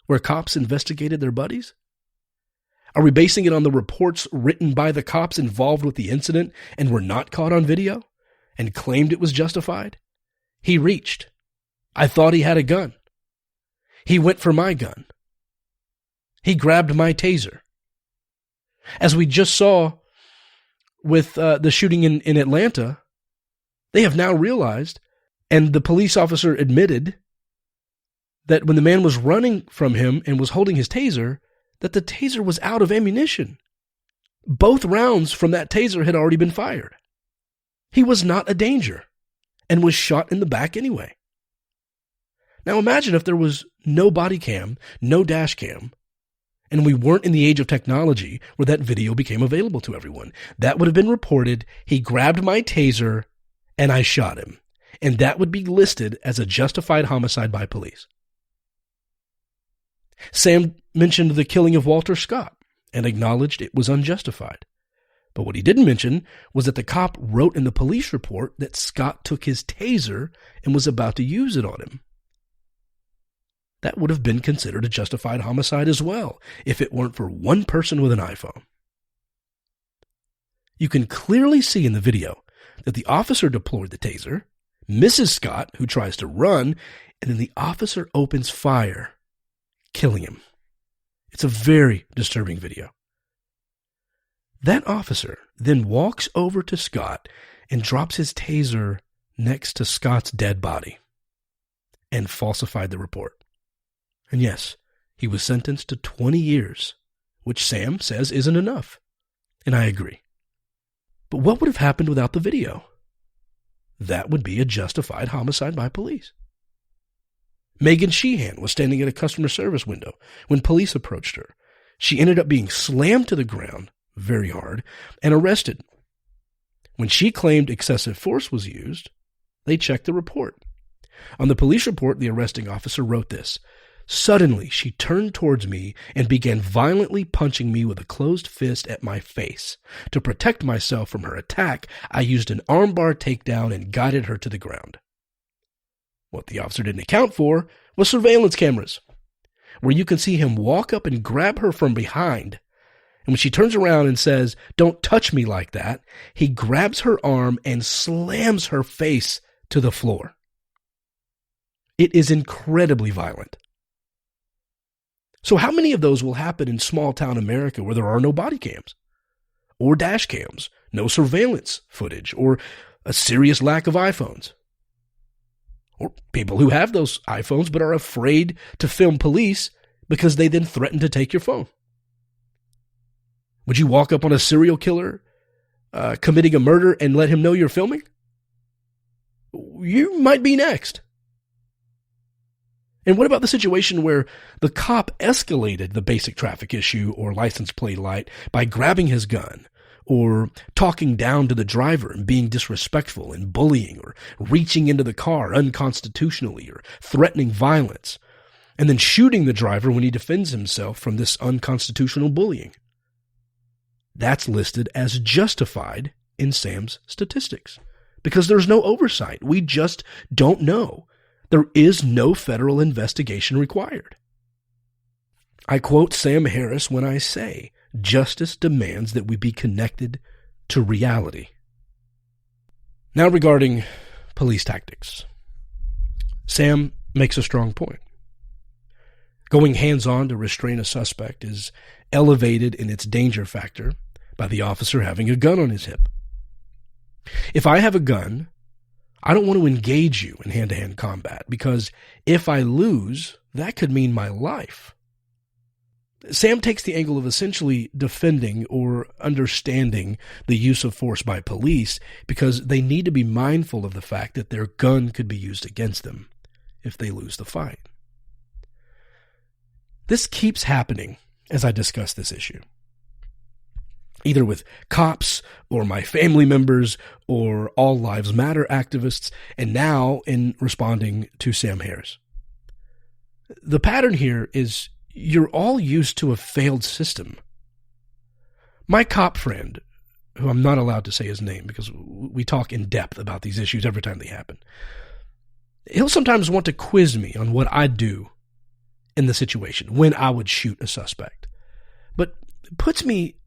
where cops investigated their buddies? Are we basing it on the reports written by the cops involved with the incident and were not caught on video and claimed it was justified? He reached. I thought he had a gun. He went for my gun. He grabbed my taser. As we just saw with the shooting in Atlanta, they have now realized, and the police officer admitted, that when the man was running from him and was holding his taser, that the taser was out of ammunition. Both rounds from that taser had already been fired. He was not a danger and was shot in the back anyway. Now imagine if there was no body cam, no dash cam, and we weren't in the age of technology where that video became available to everyone. That would have been reported, he grabbed my taser and I shot him. And that would be listed as a justified homicide by police. Sam mentioned the killing of Walter Scott and acknowledged it was unjustified. But what he didn't mention was that the cop wrote in the police report that Scott took his taser and was about to use it on him. That would have been considered a justified homicide as well, if it weren't for one person with an iPhone. You can clearly see in the video that the officer deployed the taser, misses Scott, who tries to run, and then the officer opens fire, killing him. It's a very disturbing video. That officer then walks over to Scott and drops his taser next to Scott's dead body and falsified the report. And yes, he was sentenced to 20 years, which Sam says isn't enough. And I agree. But what would have happened without the video? That would be a justified homicide by police. Megan Sheehan was standing at a customer service window when police approached her. She ended up being slammed to the ground very hard and arrested. When she claimed excessive force was used, they checked the report. On the police report, the arresting officer wrote this: "Suddenly, she turned towards me and began violently punching me with a closed fist at my face. To protect myself from her attack, I used an armbar takedown and guided her to the ground." What the officer didn't account for was surveillance cameras, where you can see him walk up and grab her from behind. And when she turns around and says, "Don't touch me like that," he grabs her arm and slams her face to the floor. It is incredibly violent. So how many of those will happen in small town America where there are no body cams or dash cams, no surveillance footage, or a serious lack of iPhones? Or people who have those iPhones but are afraid to film police because they then threaten to take your phone. Would you walk up on a serial killer committing a murder and let him know you're filming? You might be next. And what about the situation where the cop escalated the basic traffic issue or license plate light by grabbing his gun or talking down to the driver and being disrespectful and bullying or reaching into the car unconstitutionally or threatening violence and then shooting the driver when he defends himself from this unconstitutional bullying? That's listed as justified in Sam's statistics because there's no oversight. We just don't know. There is no federal investigation required. I quote Sam Harris when I say, "Justice demands that we be connected to reality." Now regarding police tactics, Sam makes a strong point. Going hands-on to restrain a suspect is elevated in its danger factor by the officer having a gun on his hip. If I have a gun, I don't want to engage you in hand-to-hand combat because if I lose, that could mean my life. Sam takes the angle of essentially defending or understanding the use of force by police because they need to be mindful of the fact that their gun could be used against them if they lose the fight. This keeps happening as I discuss this issue, either with cops or my family members or All Lives Matter activists, and now in responding to Sam Harris. The pattern here is you're all used to a failed system. My cop friend, who I'm not allowed to say his name because we talk in depth about these issues every time they happen, he'll sometimes want to quiz me on what I'd do in the situation when I would shoot a suspect. But it puts me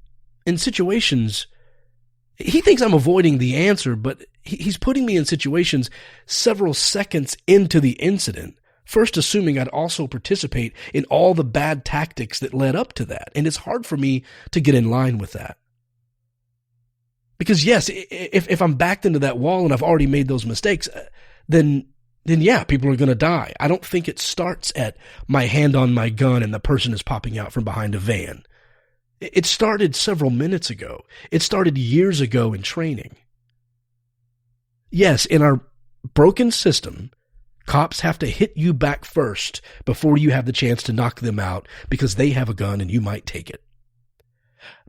in situations, he thinks I'm avoiding the answer, but he's putting me in situations several seconds into the incident, first assuming I'd also participate in all the bad tactics that led up to that. And it's hard for me to get in line with that. Because yes, if I'm backed into that wall and I've already made those mistakes, then yeah, people are going to die. I don't think it starts at my hand on my gun and the person is popping out from behind a van. It started several minutes ago. It started years ago in training. Yes, in our broken system, cops have to hit you back first before you have the chance to knock them out because they have a gun and you might take it.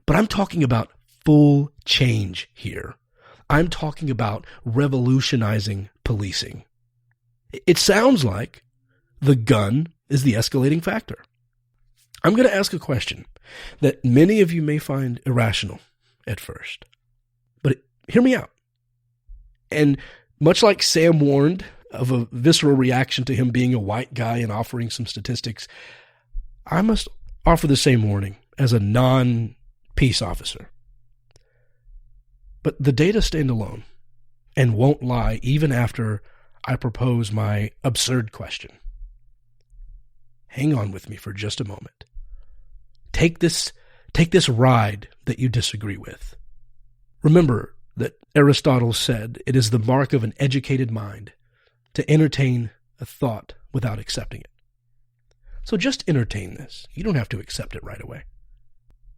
But I'm talking about full change here. I'm talking about revolutionizing policing. It sounds like the gun is the escalating factor. I'm going to ask a question that many of you may find irrational at first, but hear me out. And much like Sam warned of a visceral reaction to him being a white guy and offering some statistics, I must offer the same warning as a non-peace officer. But the data stand alone and won't lie even after I propose my absurd question. Hang on with me for just a moment. Take this ride that you disagree with. Remember that Aristotle said it is the mark of an educated mind to entertain a thought without accepting it. So just entertain this. You don't have to accept it right away.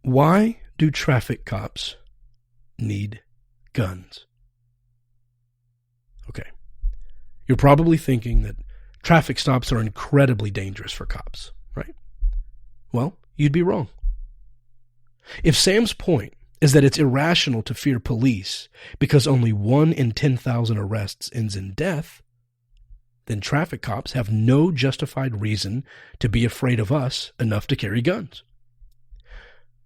Why do traffic cops need guns? Okay. You're probably thinking that traffic stops are incredibly dangerous for cops, right? Well, you'd be wrong. If Sam's point is that it's irrational to fear police because only 1 in 10,000 arrests ends in death, then traffic cops have no justified reason to be afraid of us enough to carry guns.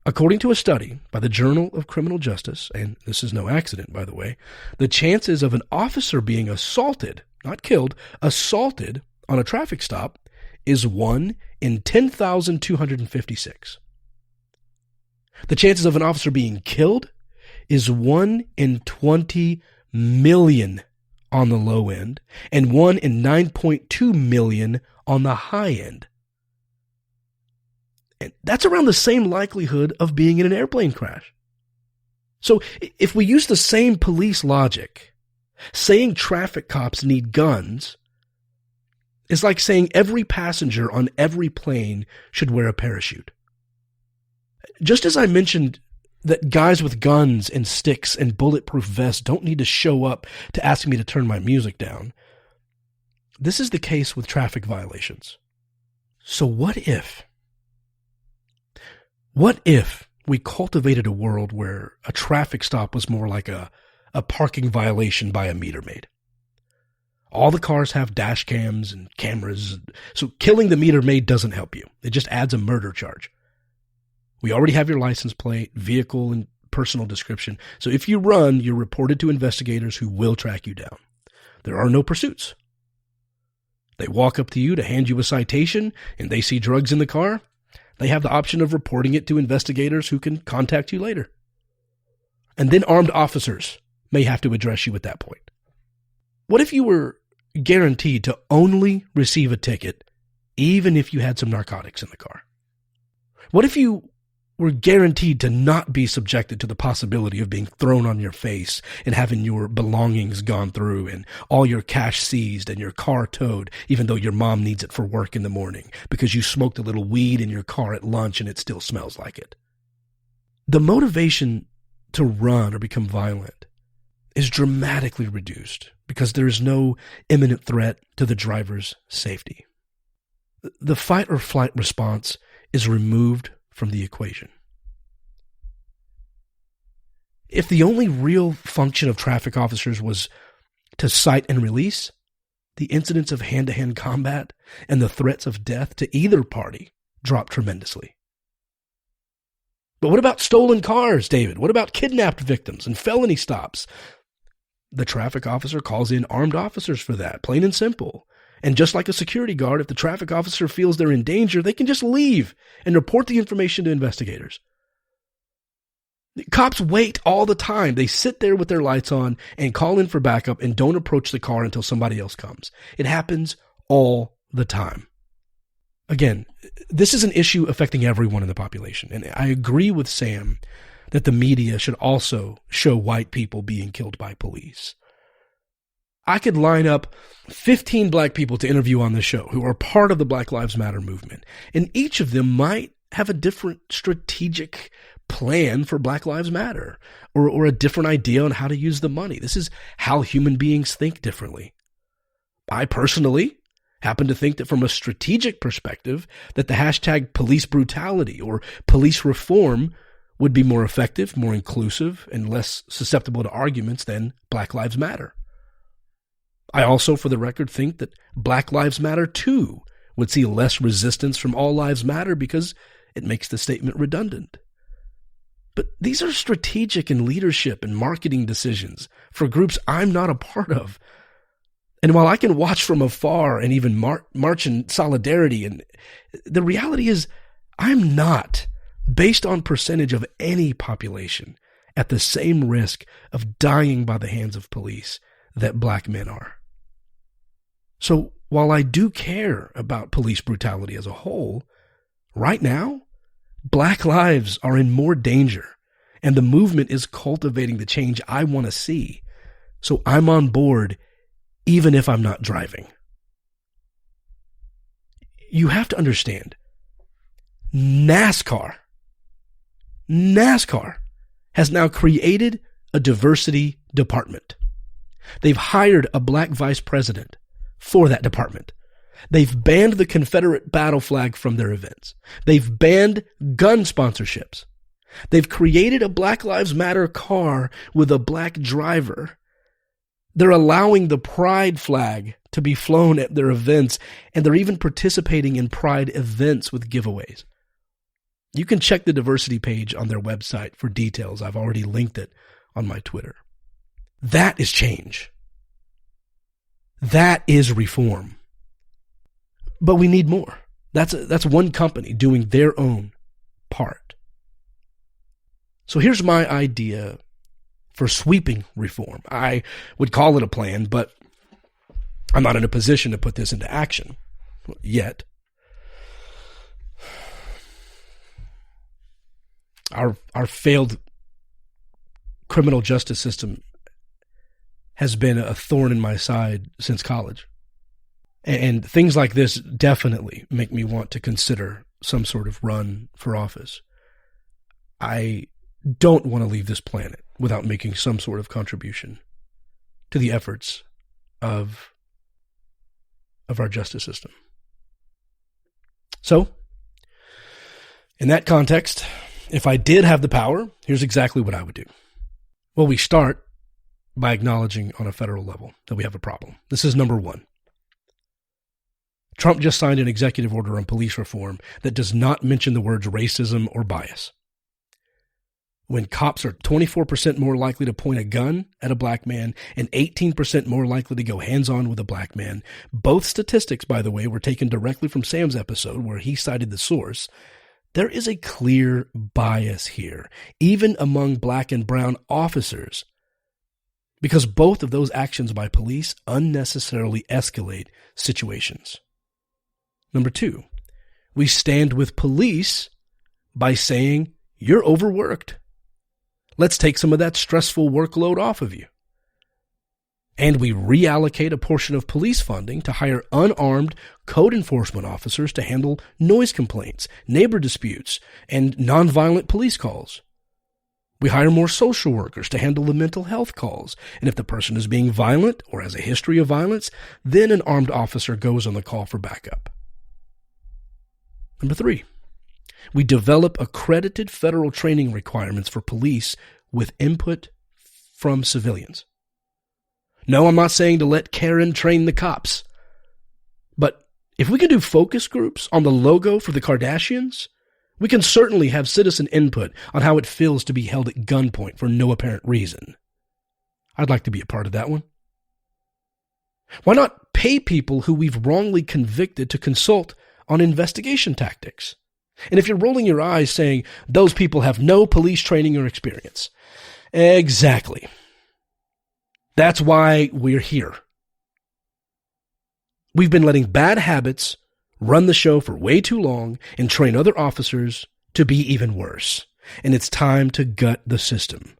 According to a study by the Journal of Criminal Justice, and this is no accident, by the way, the chances of an officer being assaulted, not killed, assaulted on a traffic stop is 1 in 10,256. The chances of an officer being killed is 1 in 20 million on the low end and 1 in 9.2 million on the high end. And that's around the same likelihood of being in an airplane crash. So if we use the same police logic, saying traffic cops need guns is like saying every passenger on every plane should wear a parachute. Just as I mentioned that guys with guns and sticks and bulletproof vests don't need to show up to ask me to turn my music down, this is the case with traffic violations. So what if we cultivated a world where a traffic stop was more like a parking violation by a meter maid? All the cars have dash cams and cameras, so killing the meter maid doesn't help you. It just adds a murder charge. We already have your license plate, vehicle, and personal description. So if you run, you're reported to investigators who will track you down. There are no pursuits. They walk up to you to hand you a citation, and they see drugs in the car. They have the option of reporting it to investigators who can contact you later. And then armed officers may have to address you at that point. What if you were guaranteed to only receive a ticket even if you had some narcotics in the car? What if you we're guaranteed to not be subjected to the possibility of being thrown on your face and having your belongings gone through and all your cash seized and your car towed, even though your mom needs it for work in the morning because you smoked a little weed in your car at lunch and it still smells like it. The motivation to run or become violent is dramatically reduced because there is no imminent threat to the driver's safety. The fight or flight response is removed from the equation. If the only real function of traffic officers was to cite and release, the incidents of hand-to-hand combat and the threats of death to either party drop tremendously. But what about stolen cars, David? What about kidnapped victims and felony stops? The traffic officer calls in armed officers for that, plain and simple. And just like a security guard, if the traffic officer feels they're in danger, they can just leave and report the information to investigators. Cops wait all the time. They sit there with their lights on and call in for backup and don't approach the car until somebody else comes. It happens all the time. Again, this is an issue affecting everyone in the population. And I agree with Sam that the media should also show white people being killed by police. I could line up 15 black people to interview on the show who are part of the Black Lives Matter movement, and each of them might have a different strategic plan for Black Lives Matter or a different idea on how to use the money. This is how human beings think differently. I personally happen to think that from a strategic perspective that the hashtag police brutality or police reform would be more effective, more inclusive, and less susceptible to arguments than Black Lives Matter. I also, for the record, think that Black Lives Matter, too, would see less resistance from All Lives Matter because it makes the statement redundant. But these are strategic and leadership and marketing decisions for groups I'm not a part of. And while I can watch from afar and even march in solidarity, and the reality is I'm not, based on percentage of any population, at the same risk of dying by the hands of police that black men are. So while I do care about police brutality as a whole, right now, black lives are in more danger, and the movement is cultivating the change I want to see. So I'm on board, even if I'm not driving. You have to understand, NASCAR has now created a diversity department. They've hired a black vice president for that department. They've banned the Confederate battle flag from their events. They've banned gun sponsorships. They've created a Black Lives Matter car with a black driver. They're allowing the pride flag to be flown at their events, and they're even participating in pride events with giveaways. You can check the diversity page on their website for details. I've already linked it on my Twitter. That is change. That is reform. But we need more. That's one company doing their own part. So here's my idea for sweeping reform. I would call it a plan, but I'm not in a position to put this into action yet. Our failed criminal justice system has been a thorn in my side since college. And things like this definitely make me want to consider some sort of run for office. I don't want to leave this planet without making some sort of contribution to the efforts of our justice system. So, in that context, if I did have the power, here's exactly what I would do. Well, we start by acknowledging on a federal level that we have a problem. This is number one. Trump just signed an executive order on police reform that does not mention the words racism or bias. When cops are 24% more likely to point a gun at a black man and 18% more likely to go hands-on with a black man, both statistics, by the way, were taken directly from Sam's episode where he cited the source, there is a clear bias here, even among black and brown officers, because both of those actions by police unnecessarily escalate situations. Number two, we stand with police by saying You're overworked. Let's take some of that stressful workload off of you. And we reallocate a portion of police funding to hire unarmed code enforcement officers to handle noise complaints, neighbor disputes, and nonviolent police calls. We hire more social workers to handle the mental health calls. And if the person is being violent or has a history of violence, then an armed officer goes on the call for backup. Number 3, we develop accredited federal training requirements for police with input from civilians. No, I'm not saying to let Karen train the cops. But if we can do focus groups on the logo for the Kardashians, we can certainly have citizen input on how it feels to be held at gunpoint for no apparent reason. I'd like to be a part of that one. Why not pay people who we've wrongly convicted to consult on investigation tactics? And if you're rolling your eyes saying those people have no police training or experience, exactly. That's why we're here. We've been letting bad habits run the show for way too long and train other officers to be even worse. And it's time to gut the system.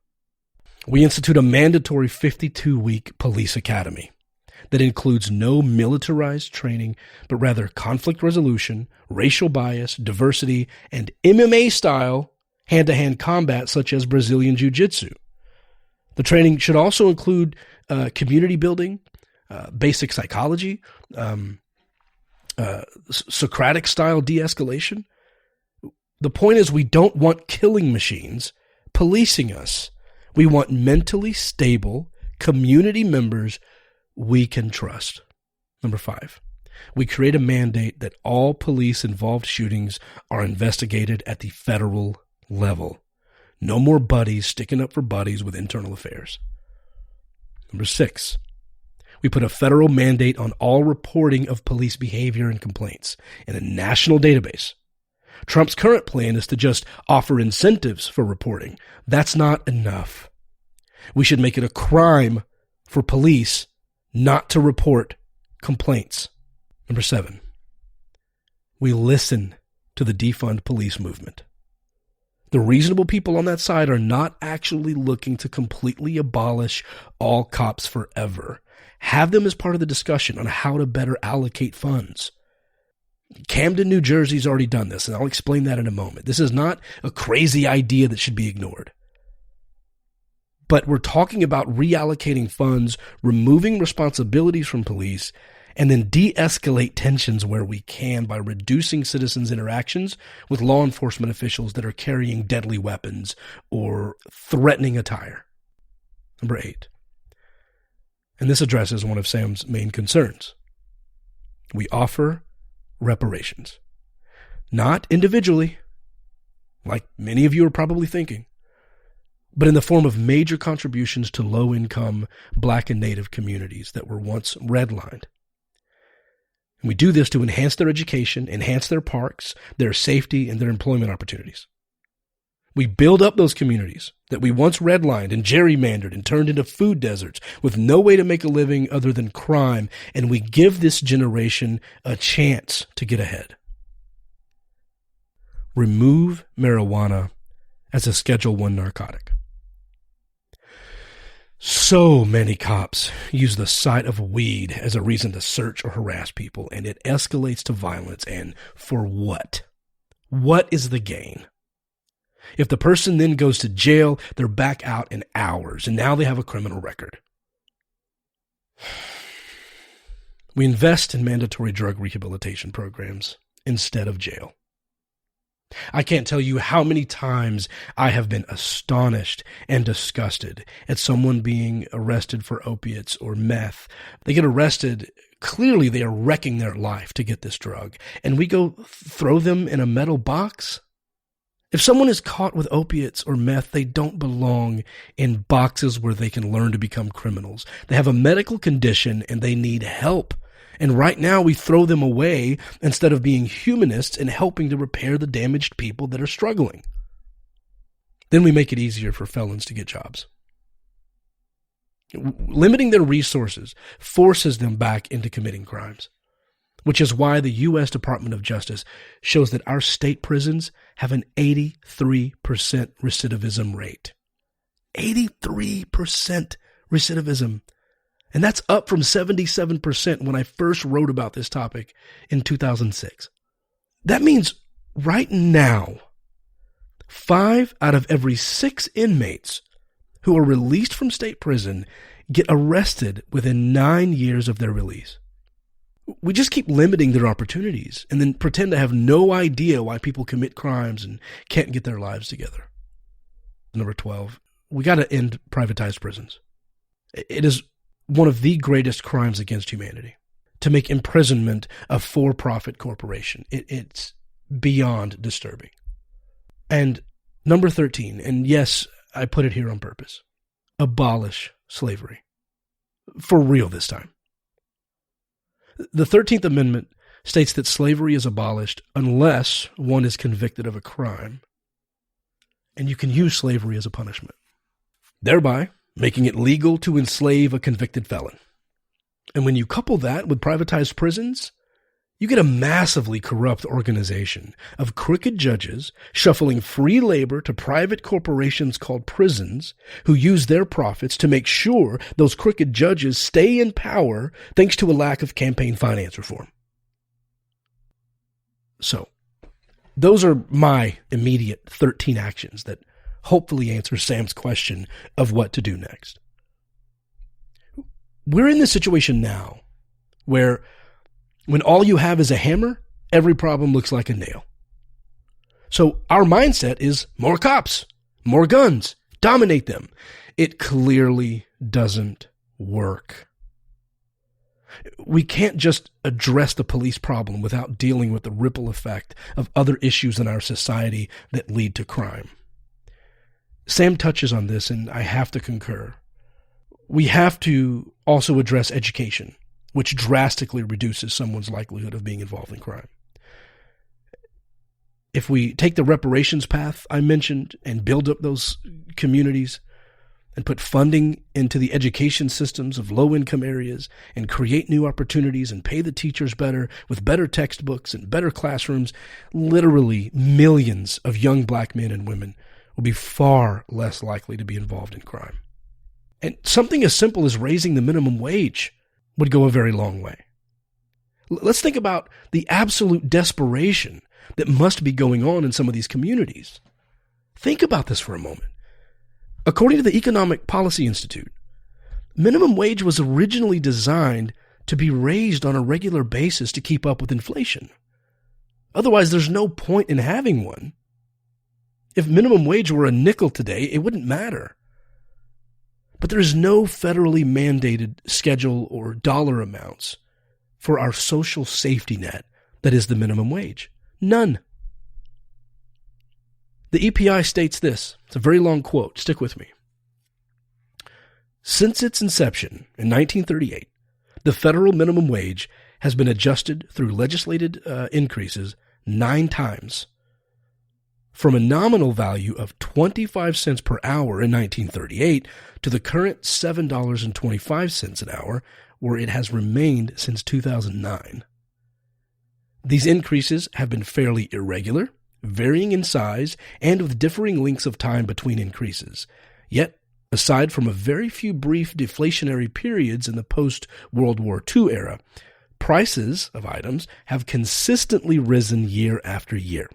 We institute a mandatory 52-week police academy that includes no militarized training, but rather conflict resolution, racial bias, diversity, and MMA-style hand-to-hand combat such as Brazilian Jiu-Jitsu. The training should also include community building, basic psychology, Socratic-style de-escalation. The point is we don't want killing machines policing us. We want mentally stable community members we can trust. Number 5, we create a mandate that all police-involved shootings are investigated at the federal level. No more buddies sticking up for buddies with internal affairs. Number 6, we put a federal mandate on all reporting of police behavior and complaints in a national database. Trump's current plan is to just offer incentives for reporting. That's not enough. We should make it a crime for police not to report complaints. Number 7, we listen to the defund police movement. The reasonable people on that side are not actually looking to completely abolish all cops forever. Have them as part of the discussion on how to better allocate funds. Camden, New Jersey's already done this, and I'll explain that in a moment. This is not a crazy idea that should be ignored. But we're talking about reallocating funds, removing responsibilities from police, and then de-escalate tensions where we can by reducing citizens' interactions with law enforcement officials that are carrying deadly weapons or threatening attire. Number 8, and this addresses one of Sam's main concerns. We offer reparations. Not individually, like many of you are probably thinking, but in the form of major contributions to low-income Black and Native communities that were once redlined. And we do this to enhance their education, enhance their parks, their safety, and their employment opportunities. We build up those communities that we once redlined and gerrymandered and turned into food deserts with no way to make a living other than crime, and we give this generation a chance to get ahead. Remove marijuana as a Schedule I narcotic. So many cops use the sight of weed as a reason to search or harass people, and it escalates to violence. And for what? What is the gain? If the person then goes to jail, they're back out in hours, and now they have a criminal record. We invest in mandatory drug rehabilitation programs instead of jail. I can't tell you how many times I have been astonished and disgusted at someone being arrested for opiates or meth. They get arrested. Clearly, they are wrecking their life to get this drug, and we go throw them in a metal box. If someone is caught with opiates or meth, they don't belong in boxes where they can learn to become criminals. They have a medical condition and they need help. And right now we throw them away instead of being humanists and helping to repair the damaged people that are struggling. Then we make it easier for felons to get jobs. Limiting their resources forces them back into committing crimes. which is why the U.S. Department of Justice shows that our state prisons have an 83% recidivism rate. 83% recidivism. And that's up from 77% when I first wrote about this topic in 2006. That means right now, 5 out of every 6 inmates who are released from state prison get arrested within 9 years of their release. We just keep limiting their opportunities and then pretend to have no idea why people commit crimes and can't get their lives together. Number 12, we got to end privatized prisons. It is one of the greatest crimes against humanity to make imprisonment a for-profit corporation. It's beyond disturbing. And number 13, and yes, I put it here on purpose, abolish slavery. For real this time. The 13th Amendment states that slavery is abolished unless one is convicted of a crime, and you can use slavery as a punishment, thereby making it legal to enslave a convicted felon. And when you couple that with privatized prisons, you get a massively corrupt organization of crooked judges shuffling free labor to private corporations called prisons who use their profits to make sure those crooked judges stay in power thanks to a lack of campaign finance reform. So, those are my immediate 13 actions that hopefully answer Sam's question of what to do next. We're in this situation now where when all you have is a hammer, every problem looks like a nail. So our mindset is more cops, more guns, dominate them. It clearly doesn't work. We can't just address the police problem without dealing with the ripple effect of other issues in our society that lead to crime. Sam touches on this, and I have to concur. We have to also address education, which drastically reduces someone's likelihood of being involved in crime. If we take the reparations path I mentioned and build up those communities and put funding into the education systems of low-income areas and create new opportunities and pay the teachers better with better textbooks and better classrooms, literally millions of young black men and women will be far less likely to be involved in crime. And something as simple as raising the minimum wage would go a very long way. Let's think about the absolute desperation that must be going on in some of these communities. Think about this for a moment. According to the Economic Policy Institute, minimum wage was originally designed to be raised on a regular basis to keep up with inflation. Otherwise, there's no point in having one. If minimum wage were a nickel today, it wouldn't matter. But there is no federally mandated schedule or dollar amounts for our social safety net that is the minimum wage. None. The EPI states this. It's a very long quote. Stick with me. Since its inception in 1938, the federal minimum wage has been adjusted through legislated increases 9 times, from a nominal value of 25 cents per hour in 1938 to the current $7.25 an hour, where it has remained since 2009. These increases have been fairly irregular, varying in size, and with differing lengths of time between increases. Yet, aside from a very few brief deflationary periods in the post-World War II era, prices of items have consistently risen year after year.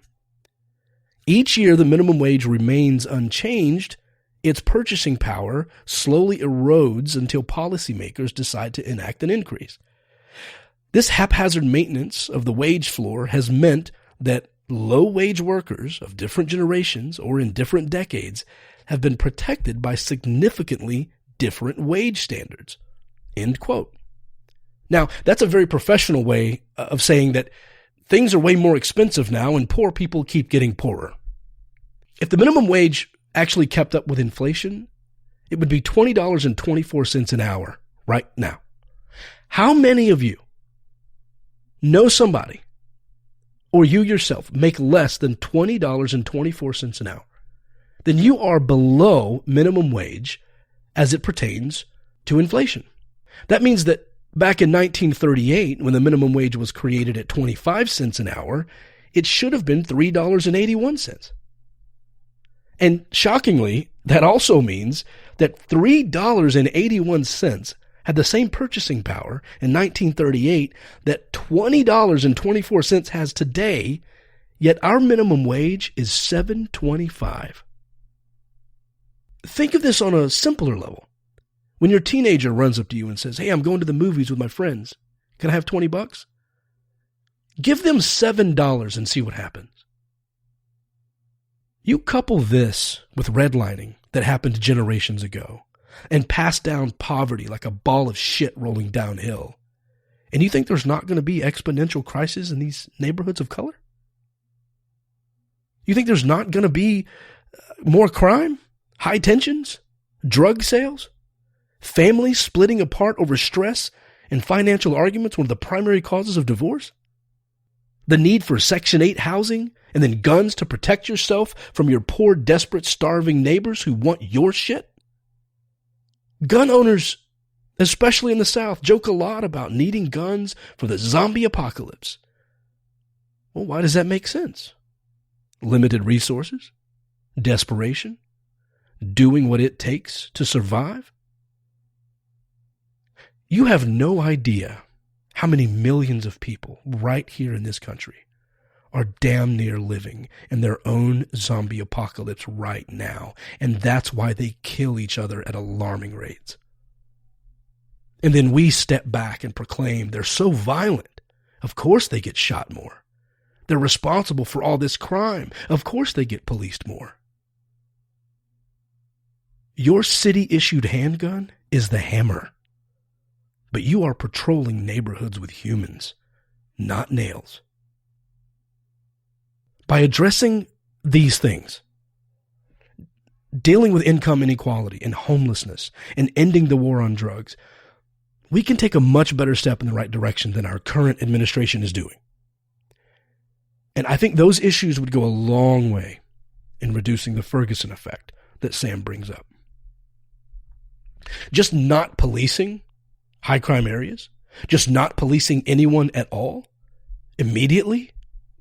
Each year the minimum wage remains unchanged, its purchasing power slowly erodes until policymakers decide to enact an increase. This haphazard maintenance of the wage floor has meant that low-wage workers of different generations or in different decades have been protected by significantly different wage standards. End quote. Now, that's a very professional way of saying that things are way more expensive now and poor people keep getting poorer. If the minimum wage actually kept up with inflation, it would be $20.24 an hour right now. How many of you know somebody, or you yourself, make less than $20.24 an hour? Then you are below minimum wage as it pertains to inflation. That means that Back in 1938, when the minimum wage was created at 25 cents an hour, it should have been $3.81. And shockingly, that also means that $3.81 had the same purchasing power in 1938 that $20.24 has today, yet our minimum wage is $7.25. Think of this on a simpler level. When your teenager runs up to you and says, "Hey, I'm going to the movies with my friends. Can I have $20? Give them $7 and see what happens. You couple this with redlining that happened generations ago and passed down poverty like a ball of shit rolling downhill, and you think there's not going to be exponential crises in these neighborhoods of color? You think there's not going to be more crime, high tensions, drug sales, families splitting apart over stress and financial arguments, one of the primary causes of divorce? The need for Section 8 housing and then guns to protect yourself from your poor, desperate, starving neighbors who want your shit? Gun owners, especially in the South, joke a lot about needing guns for the zombie apocalypse. Well, why does that make sense? Limited resources? Desperation? Doing what it takes to survive? You have no idea how many millions of people right here in this country are damn near living in their own zombie apocalypse right now, and that's why they kill each other at alarming rates. And then we step back and proclaim they're so violent, of course they get shot more. They're responsible for all this crime, of course they get policed more. Your city-issued handgun is the hammer, but you are patrolling neighborhoods with humans, not nails. By addressing these things, dealing with income inequality and homelessness and ending the war on drugs, we can take a much better step in the right direction than our current administration is doing. And I think those issues would go a long way in reducing the Ferguson effect that Sam brings up. Just not policing high crime areas, just not policing anyone at all, immediately,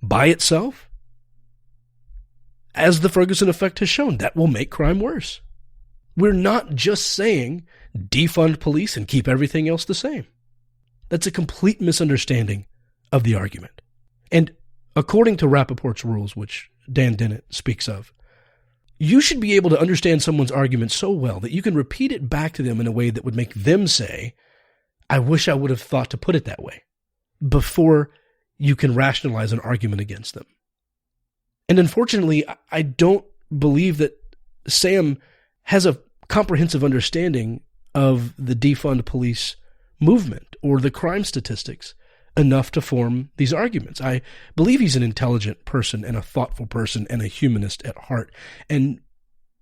by itself, as the Ferguson effect has shown, that will make crime worse. We're not just saying defund police and keep everything else the same. That's a complete misunderstanding of the argument. And according to Rappaport's rules, which Dan Dennett speaks of, you should be able to understand someone's argument so well that you can repeat it back to them in a way that would make them say, "I wish I would have thought to put it that way," before you can rationalize an argument against them. And unfortunately, I don't believe that Sam has a comprehensive understanding of the defund police movement or the crime statistics enough to form these arguments. I believe he's an intelligent person and a thoughtful person and a humanist at heart. And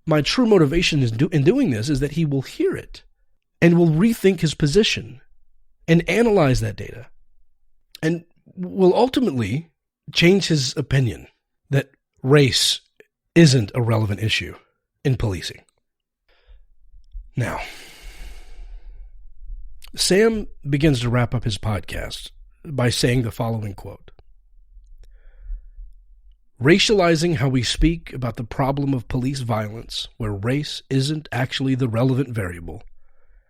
my true motivation in doing this is that he will hear it and will rethink his position and analyze that data and will ultimately change his opinion that race isn't a relevant issue in policing. Now, Sam begins to wrap up his podcast by saying the following quote: "Racializing how we speak about the problem of police violence, where race isn't actually the relevant variable,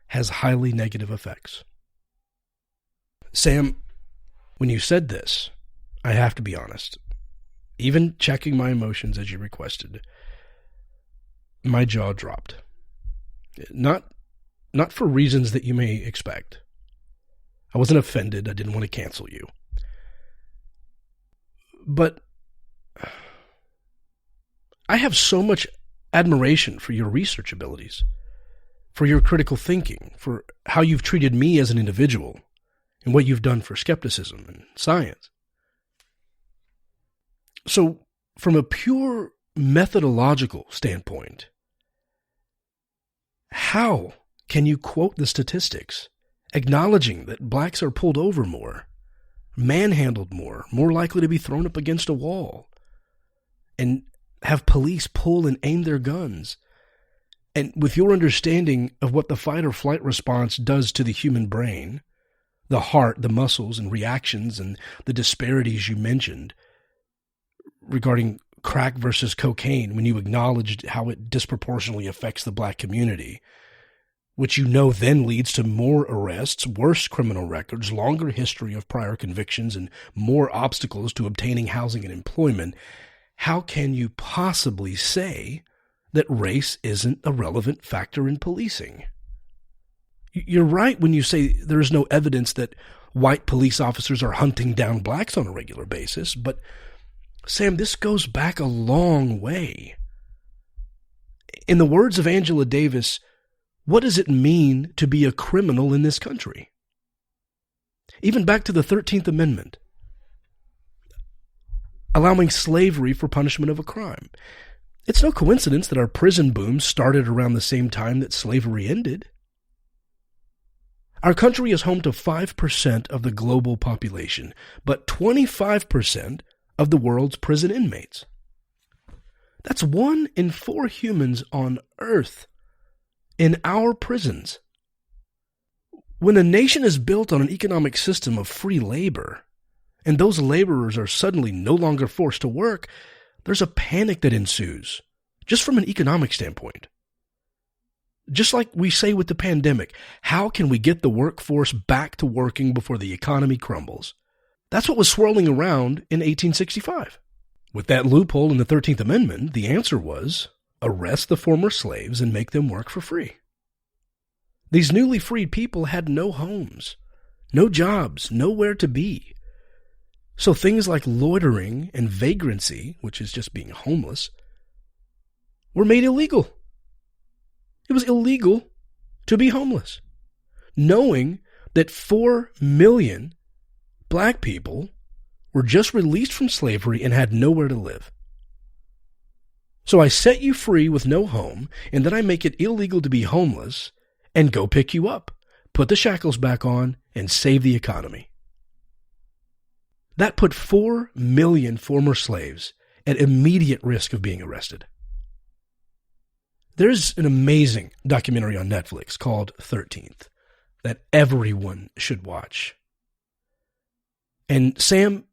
has highly negative effects." Sam, when you said this, I have to be honest, even checking my emotions as you requested, my jaw dropped. Not for reasons that you may expect. I wasn't offended. I didn't want to cancel you. But I have so much admiration for your research abilities, for your critical thinking, for how you've treated me as an individual, and what you've done for skepticism and science. So, from a pure methodological standpoint, how can you quote the statistics, acknowledging that blacks are pulled over more, manhandled more likely to be thrown up against a wall, and have police pull and aim their guns? And with your understanding of what the fight or flight response does to the human brain, the heart, the muscles and reactions and the disparities you mentioned regarding crack versus cocaine, when you acknowledged how it disproportionately affects the black community, which you know then leads to more arrests, worse criminal records, longer history of prior convictions, and more obstacles to obtaining housing and employment, how can you possibly say that race isn't a relevant factor in policing? You're right when you say there is no evidence that white police officers are hunting down blacks on a regular basis, but Sam, this goes back a long way. In the words of Angela Davis, what does it mean to be a criminal in this country? Even back to the 13th Amendment, allowing slavery for punishment of a crime. It's no coincidence that our prison boom started around the same time that slavery ended. Our country is home to 5% of the global population, but 25% of the world's prison inmates. That's 1 in 4 humans on Earth in our prisons. When a nation is built on an economic system of free labor, and those laborers are suddenly no longer forced to work, there's a panic that ensues, just from an economic standpoint. Just like we say with the pandemic, how can we get the workforce back to working before the economy crumbles? That's what was swirling around in 1865. With that loophole in the 13th Amendment, the answer was arrest the former slaves and make them work for free. These newly freed people had no homes, no jobs, nowhere to be. So things like loitering and vagrancy, which is just being homeless, were made illegal. It was illegal to be homeless, knowing that 4 million black people were just released from slavery and had nowhere to live. So I set you free with no home, and then I make it illegal to be homeless and go pick you up, put the shackles back on, and save the economy. That put 4 million former slaves at immediate risk of being arrested. There's an amazing documentary on Netflix called 13th that everyone should watch. And Sam,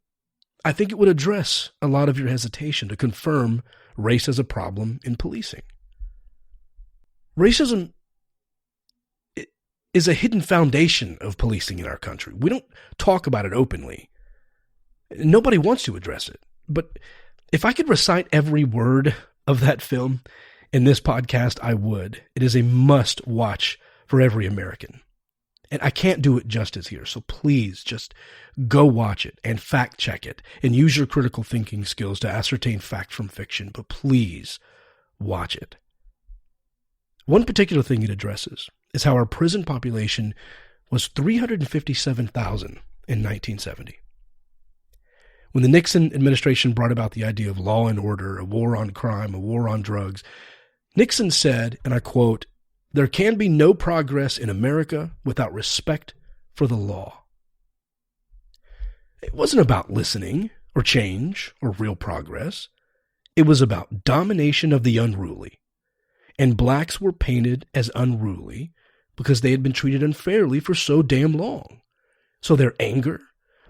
I think it would address a lot of your hesitation to confirm race as a problem in policing. Racism is a hidden foundation of policing in our country. We don't talk about it openly. Nobody wants to address it. But if I could recite every word of that film in this podcast, I would. It is a must watch for every American. And I can't do it justice here, so please just go watch it and fact check it and use your critical thinking skills to ascertain fact from fiction, but please watch it. One particular thing it addresses is how our prison population was 357,000 in 1970. When the Nixon administration brought about the idea of law and order, a war on crime, a war on drugs, Nixon said, and I quote, "There can be no progress in America without respect for the law." It wasn't about listening or change or real progress. It was about domination of the unruly. And blacks were painted as unruly because they had been treated unfairly for so damn long. So their anger,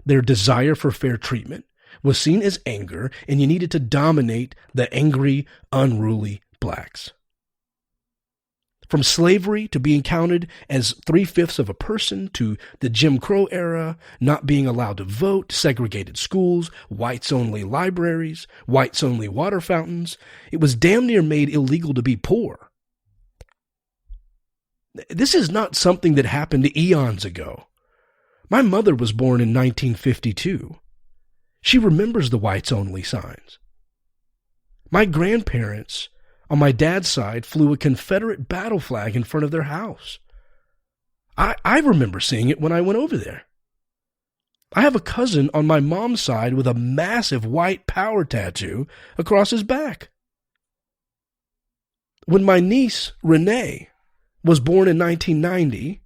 their desire for fair treatment was seen as anger, and you needed to dominate the angry, unruly blacks. From slavery to being counted as 3/5 of a person, to the Jim Crow era, not being allowed to vote, segregated schools, whites-only libraries, whites-only water fountains, it was damn near made illegal to be poor. This is not something that happened eons ago. My mother was born in 1952. She remembers the whites-only signs. My grandparents on my dad's side flew a Confederate battle flag in front of their house. I remember seeing it when I went over there. I have a cousin on my mom's side with a massive white power tattoo across his back. When my niece, Renee, was born in 1990,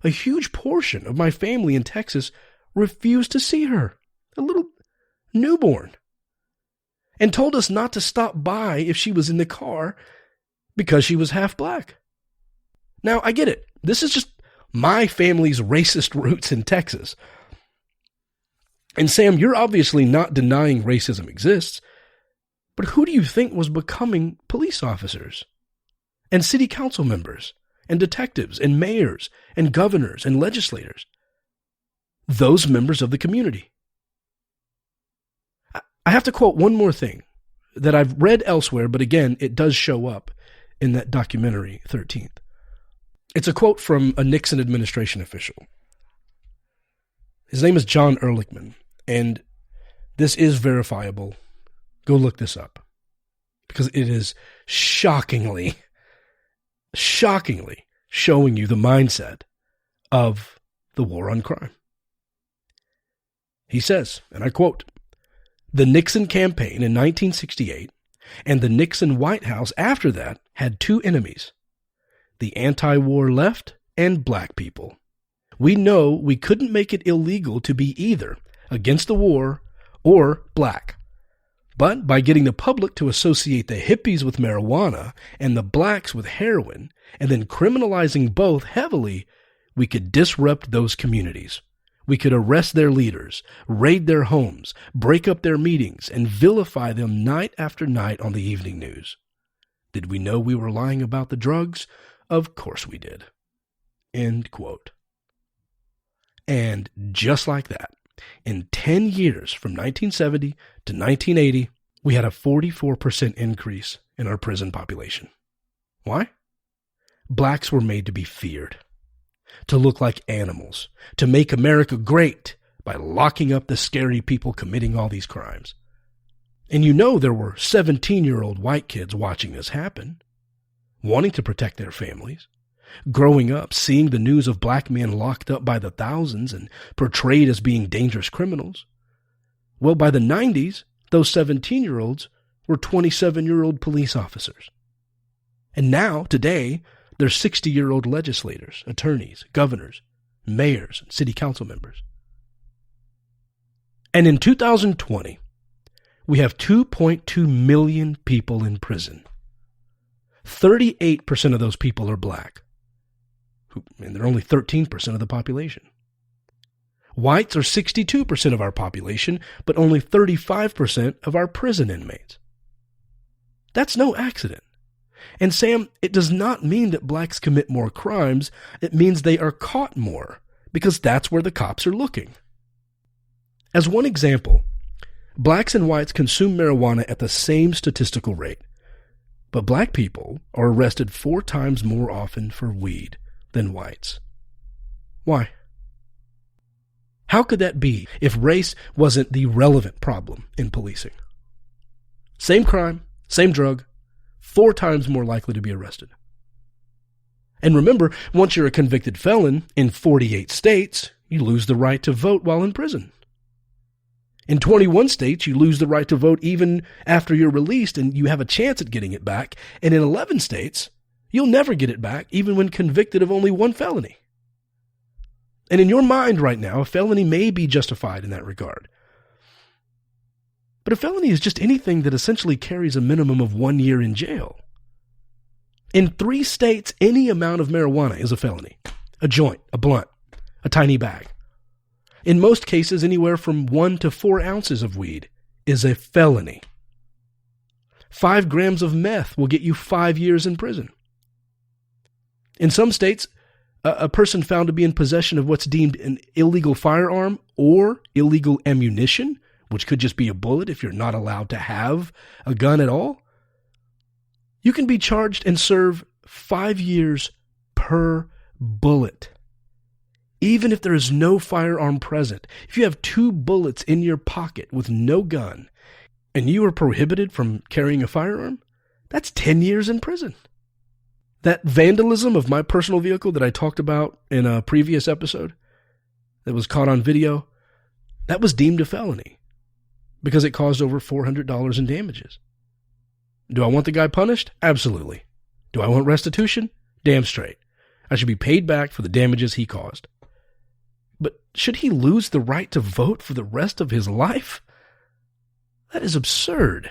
a huge portion of my family in Texas refused to see her, a little newborn, and told us not to stop by if she was in the car because she was half black. Now, I get it. This is just my family's racist roots in Texas. And Sam, you're obviously not denying racism exists, but who do you think was becoming police officers and city council members and detectives and mayors and governors and legislators? Those members of the community. I have to quote one more thing that I've read elsewhere, but again, it does show up in that documentary, 13th. It's a quote from a Nixon administration official. His name is John Ehrlichman, and this is verifiable. Go look this up, because it is shockingly showing you the mindset of the war on crime. He says, and I quote, "The Nixon campaign in 1968 and the Nixon White House after that had two enemies, the anti-war left and black people. We know we couldn't make it illegal to be either against the war or black. But by getting the public to associate the hippies with marijuana and the blacks with heroin, and then criminalizing both heavily, we could disrupt those communities. We could arrest their leaders, raid their homes, break up their meetings, and vilify them night after night on the evening news. Did we know we were lying about the drugs? Of course we did." End quote. And just like that, in 10 years from 1970 to 1980, we had a 44% increase in our prison population. Why? Blacks were made to be feared, to look like animals, to make America great by locking up the scary people committing all these crimes. And you know there were 17-year-old white kids watching this happen, wanting to protect their families, growing up, seeing the news of black men locked up by the thousands and portrayed as being dangerous criminals. Well, by the 90s, those 17-year-olds were 27-year-old police officers. And now, today, they're 60-year-old legislators, attorneys, governors, mayors, and city council members. And in 2020, we have 2.2 million people in prison. 38% of those people are black, and they're only 13% of the population. Whites are 62% of our population, but only 35% of our prison inmates. That's no accident. And Sam, it does not mean that blacks commit more crimes. It means they are caught more, because that's where the cops are looking. As one example, blacks and whites consume marijuana at the same statistical rate, but black people are arrested 4 times more often for weed than whites. Why? How could that be if race wasn't the relevant problem in policing? Same crime, same drug, 4 times more likely to be arrested. And remember, once you're a convicted felon in 48 states, you lose the right to vote while in prison. In 21 states, you lose the right to vote even after you're released, and you have a chance at getting it back. And in 11 states, you'll never get it back, even when convicted of only 1 felony. And in your mind right now, a felony may be justified in that regard. But a felony is just anything that essentially carries a minimum of 1 year in jail. In 3 states, any amount of marijuana is a felony. A joint, a blunt, a tiny bag. In most cases, anywhere from 1 to 4 ounces of weed is a felony. 5 grams of meth will get you 5 years in prison. In some states, a person found to be in possession of what's deemed an illegal firearm or illegal ammunition, which could just be a bullet if you're not allowed to have a gun at all, you can be charged and serve 5 years per bullet. Even if there is no firearm present, if you have 2 bullets in your pocket with no gun, and you are prohibited from carrying a firearm, that's 10 years in prison. That vandalism of my personal vehicle that I talked about in a previous episode that was caught on video, that was deemed a felony because it caused over $400 in damages. Do I want the guy punished? Absolutely. Do I want restitution? Damn straight. I should be paid back for the damages he caused. But should he lose the right to vote for the rest of his life? That is absurd.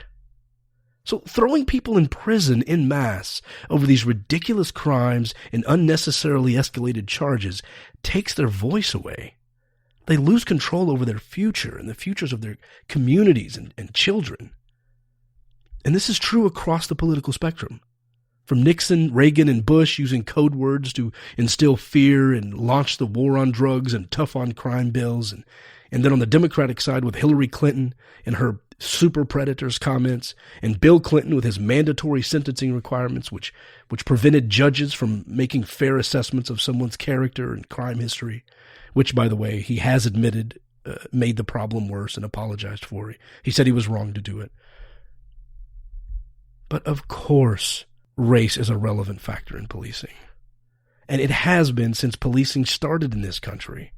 So throwing people in prison en masse over these ridiculous crimes and unnecessarily escalated charges takes their voice away. They lose control over their future and the futures of their communities and children. And this is true across the political spectrum. From Nixon, Reagan, and Bush using code words to instill fear and launch the war on drugs and tough on crime bills. And then on the Democratic side with Hillary Clinton and her super predators comments, and Bill Clinton with his mandatory sentencing requirements, which prevented judges from making fair assessments of someone's character and crime history, which, by the way, he has admitted made the problem worse and apologized for it. He said he was wrong to do it. But of course, race is a relevant factor in policing. And it has been since policing started in this country.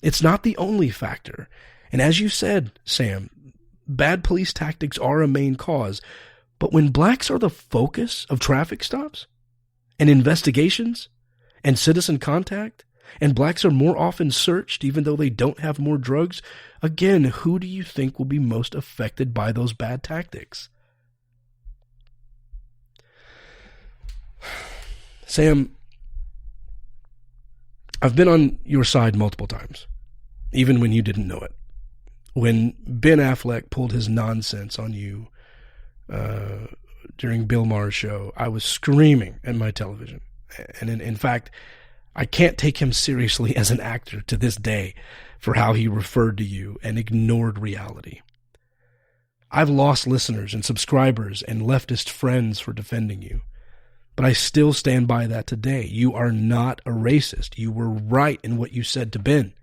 It's not the only factor. And as you said, Sam, bad police tactics are a main cause. But when blacks are the focus of traffic stops and investigations and citizen contact, and blacks are more often searched even though they don't have more drugs, again, who do you think will be most affected by those bad tactics? Sam, I've been on your side multiple times, even when you didn't know it. When Ben Affleck pulled his nonsense on you during Bill Maher's show, I was screaming at my television. And in fact, I can't take him seriously as an actor to this day for how he referred to you and ignored reality. I've lost listeners and subscribers and leftist friends for defending you. But I still stand by that today. You are not a racist. You were right in what you said to Ben.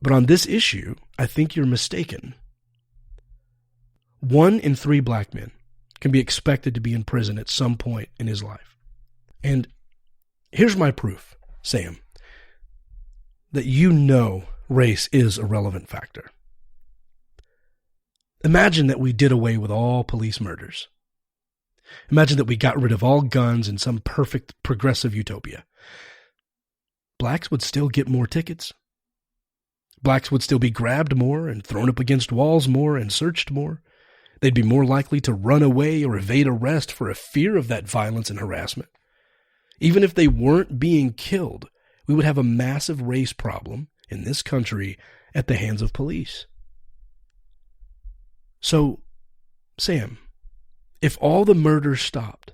But on this issue, I think you're mistaken. 1 in 3 black men can be expected to be in prison at some point in his life. And here's my proof, Sam, that you know race is a relevant factor. Imagine that we did away with all police murders. Imagine that we got rid of all guns in some perfect progressive utopia. Blacks would still get more tickets. Blacks would still be grabbed more and thrown up against walls more and searched more. They'd be more likely to run away or evade arrest for a fear of that violence and harassment. Even if they weren't being killed, we would have a massive race problem in this country at the hands of police. So, Sam, if all the murders stopped,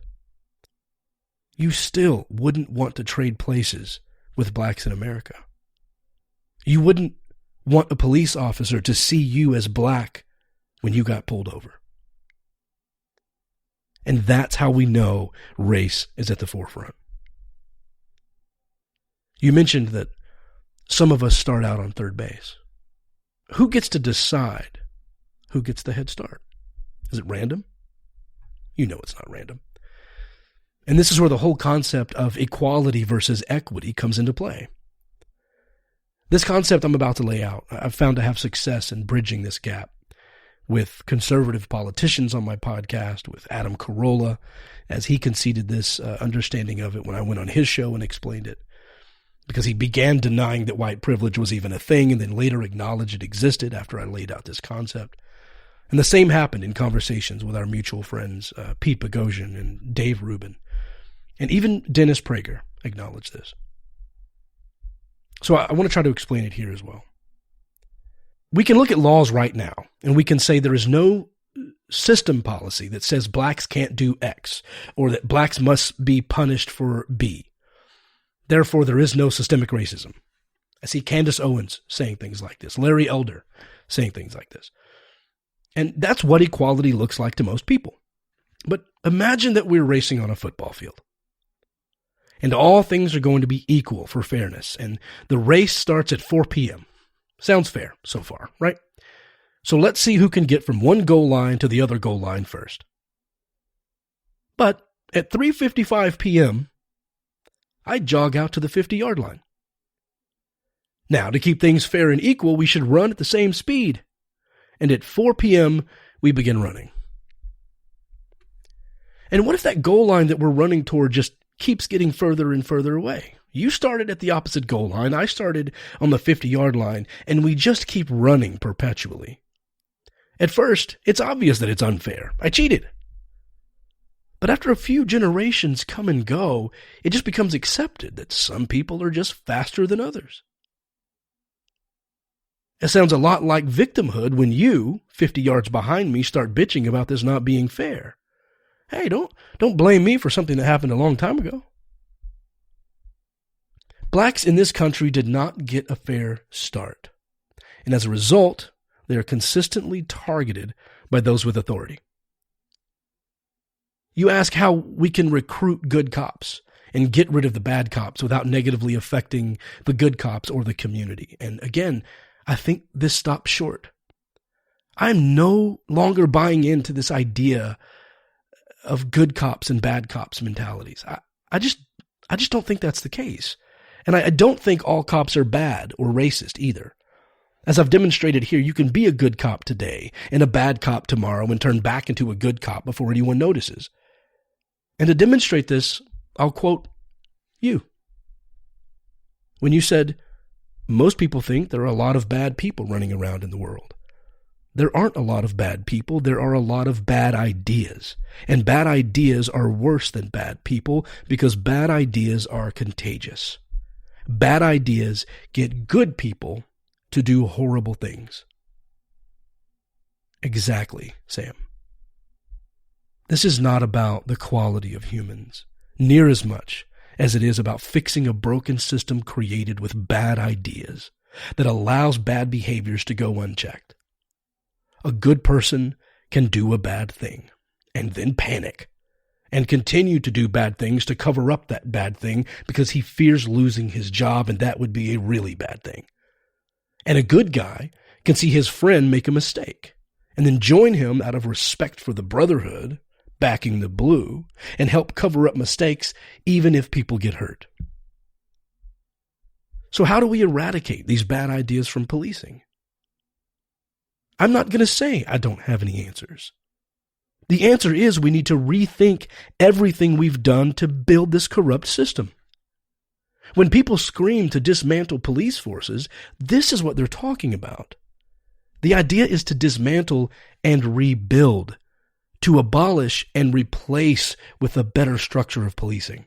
you still wouldn't want to trade places with blacks in America. You wouldn't want a police officer to see you as black when you got pulled over. And that's how we know race is at the forefront. You mentioned that some of us start out on third base. Who gets to decide who gets the head start? Is it random? You know it's not random. And this is where the whole concept of equality versus equity comes into play. This concept I'm about to lay out, I've found to have success in bridging this gap with conservative politicians on my podcast, with Adam Carolla, as he conceded this understanding of it when I went on his show and explained it. Because he began denying that white privilege was even a thing and then later acknowledged it existed after I laid out this concept. And the same happened in conversations with our mutual friends, Pete Boghossian and Dave Rubin. And even Dennis Prager acknowledged this. So I want to try to explain it here as well. We can look at laws right now, and we can say there is no system policy that says blacks can't do X, or that blacks must be punished for B. Therefore, there is no systemic racism. I see Candace Owens saying things like this, Larry Elder saying things like this. And that's what equality looks like to most people. But imagine that we're racing on a football field. And all things are going to be equal for fairness. And the race starts at 4 p.m. Sounds fair so far, right? So let's see who can get from one goal line to the other goal line first. But at 3:55 p.m., I jog out to the 50-yard line. Now, to keep things fair and equal, we should run at the same speed. And at 4 p.m., we begin running. And what if that goal line that we're running toward just keeps getting further and further away? You started at the opposite goal line. I started on the 50-yard line, and we just keep running perpetually. At first, it's obvious that it's unfair. I cheated. But after a few generations come and go, it just becomes accepted that some people are just faster than others. It sounds a lot like victimhood when you, 50 yards behind me, start bitching about this not being fair. Hey, don't blame me for something that happened a long time ago. Blacks in this country did not get a fair start. And as a result, they are consistently targeted by those with authority. You ask how we can recruit good cops and get rid of the bad cops without negatively affecting the good cops or the community. And again, I think this stops short. I'm no longer buying into this idea of good cops and bad cops mentalities. I just don't think that's the case. And I don't think all cops are bad or racist either. As I've demonstrated here, you can be a good cop today and a bad cop tomorrow and turn back into a good cop before anyone notices. And to demonstrate this, I'll quote you. When you said, most people think there are a lot of bad people running around in the world. There aren't a lot of bad people. There are a lot of bad ideas. And bad ideas are worse than bad people because bad ideas are contagious. Bad ideas get good people to do horrible things. Exactly, Sam. This is not about the quality of humans, near as much as it is about fixing a broken system created with bad ideas that allows bad behaviors to go unchecked. A good person can do a bad thing and then panic and continue to do bad things to cover up that bad thing because he fears losing his job, and that would be a really bad thing. And a good guy can see his friend make a mistake and then join him out of respect for the brotherhood, backing the blue, and help cover up mistakes even if people get hurt. So how do we eradicate these bad ideas from policing? I'm not going to say I don't have any answers. The answer is we need to rethink everything we've done to build this corrupt system. When people scream to dismantle police forces, this is what they're talking about. The idea is to dismantle and rebuild, to abolish and replace with a better structure of policing.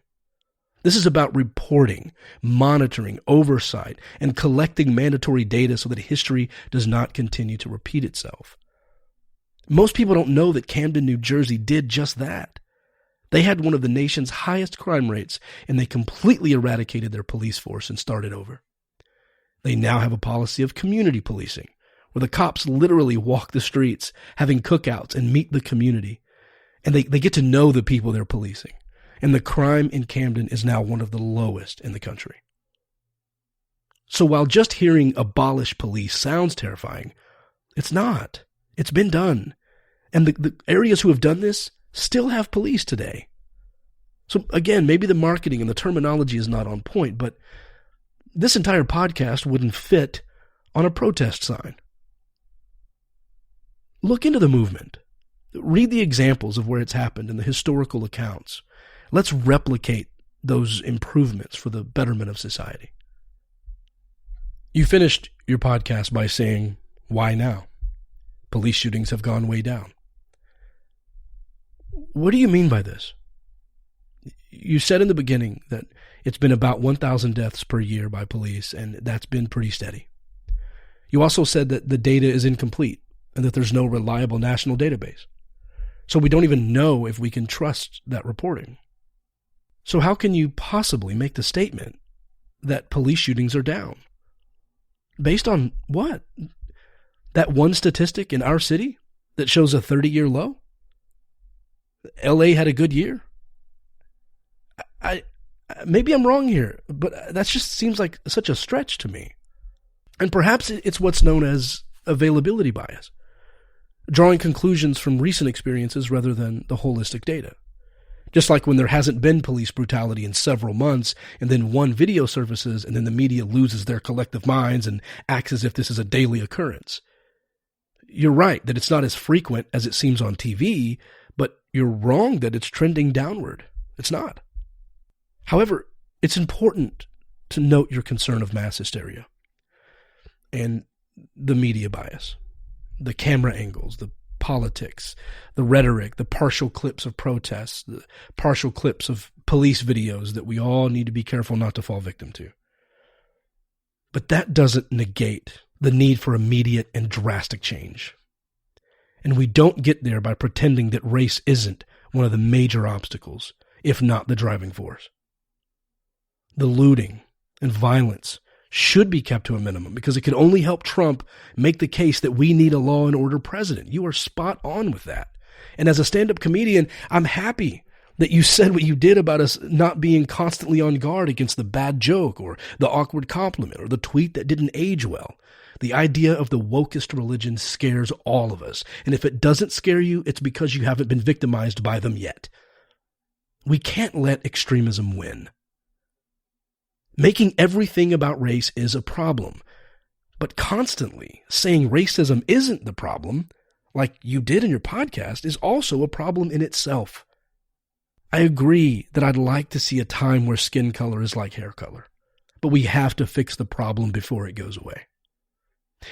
This is about reporting, monitoring, oversight, and collecting mandatory data so that history does not continue to repeat itself. Most people don't know that Camden, New Jersey did just that. They had one of the nation's highest crime rates, and they completely eradicated their police force and started over. They now have a policy of community policing, where the cops literally walk the streets, having cookouts and meet the community. And they get to know the people they're policing. And the crime in Camden is now one of the lowest in the country. So while just hearing abolish police sounds terrifying, it's not. It's been done. And the areas who have done this still have police today. So again, maybe the marketing and the terminology is not on point, but this entire podcast wouldn't fit on a protest sign. Look into the movement. Read the examples of where it's happened and the historical accounts. Let's replicate those improvements for the betterment of society. You finished your podcast by saying, why now? Police shootings have gone way down. What do you mean by this? You said in the beginning that it's been about 1,000 deaths per year by police, and that's been pretty steady. You also said that the data is incomplete and that there's no reliable national database. So we don't even know if we can trust that reporting. So how can you possibly make the statement that police shootings are down? Based on what? That one statistic in our city that shows a 30-year low? LA had a good year? Maybe I'm wrong here, but that just seems like such a stretch to me. And perhaps it's what's known as availability bias, drawing conclusions from recent experiences rather than the holistic data. Just like when there hasn't been police brutality in several months, and then one video surfaces, and then the media loses their collective minds and acts as if this is a daily occurrence. You're right that it's not as frequent as it seems on TV, but you're wrong that it's trending downward. It's not. However, it's important to note your concern of mass hysteria and the media bias. the camera angles, the politics, the rhetoric, the partial clips of protests, the partial clips of police videos that we all need to be careful not to fall victim to. But that doesn't negate the need for immediate and drastic change. And we don't get there by pretending that race isn't one of the major obstacles, if not the driving force. The looting and violence should be kept to a minimum because it could only help Trump make the case that we need a law and order president. You are spot on with that. And as a stand-up comedian, I'm happy that you said what you did about us not being constantly on guard against the bad joke or the awkward compliment or the tweet that didn't age well. The idea of the wokest religion scares all of us. And if it doesn't scare you, it's because you haven't been victimized by them yet. We can't let extremism win. Making everything about race is a problem. But constantly saying racism isn't the problem, like you did in your podcast, is also a problem in itself. I agree that I'd like to see a time where skin color is like hair color, but we have to fix the problem before it goes away.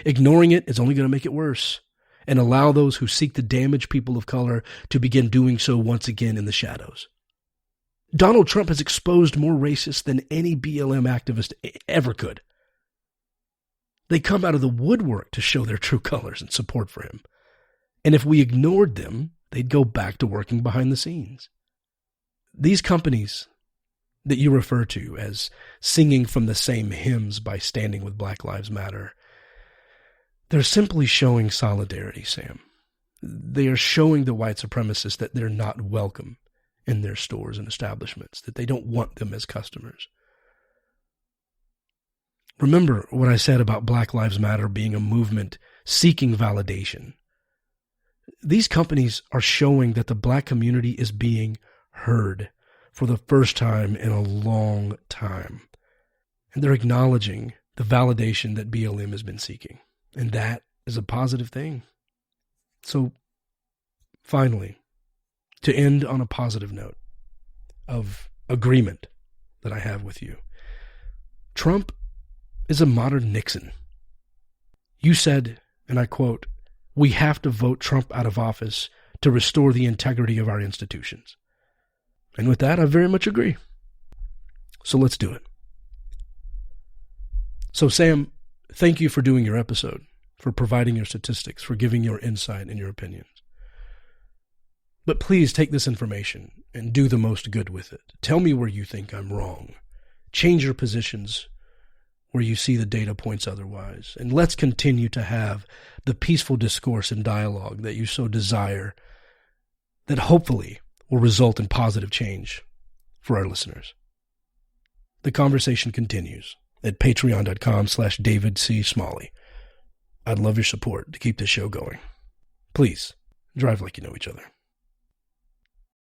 Ignoring it is only going to make it worse and allow those who seek to damage people of color to begin doing so once again in the shadows. Donald Trump has exposed more racists than any BLM activist ever could. They come out of the woodwork to show their true colors and support for him. And if we ignored them, they'd go back to working behind the scenes. These companies that you refer to as singing from the same hymns by standing with Black Lives Matter, they're simply showing solidarity, Sam. They are showing the white supremacists that they're not welcome in their stores and establishments, that they don't want them as customers. Remember what I said about Black Lives Matter being a movement seeking validation. These companies are showing that the black community is being heard for the first time in a long time. And they're acknowledging the validation that BLM has been seeking. And that is a positive thing. So, finally, to end on a positive note of agreement that I have with you, Trump is a modern Nixon. You said, and I quote, "We have to vote Trump out of office to restore the integrity of our institutions." And with that, I very much agree. So let's do it. So Sam, thank you for doing your episode, for providing your statistics, for giving your insight and your opinions. But please take this information and do the most good with it. Tell me where you think I'm wrong. Change your positions where you see the data points otherwise. And let's continue to have the peaceful discourse and dialogue that you so desire, that hopefully will result in positive change for our listeners. The conversation continues at patreon.com/David C. Smalley. I'd love your support to keep this show going. Please, drive like you know each other.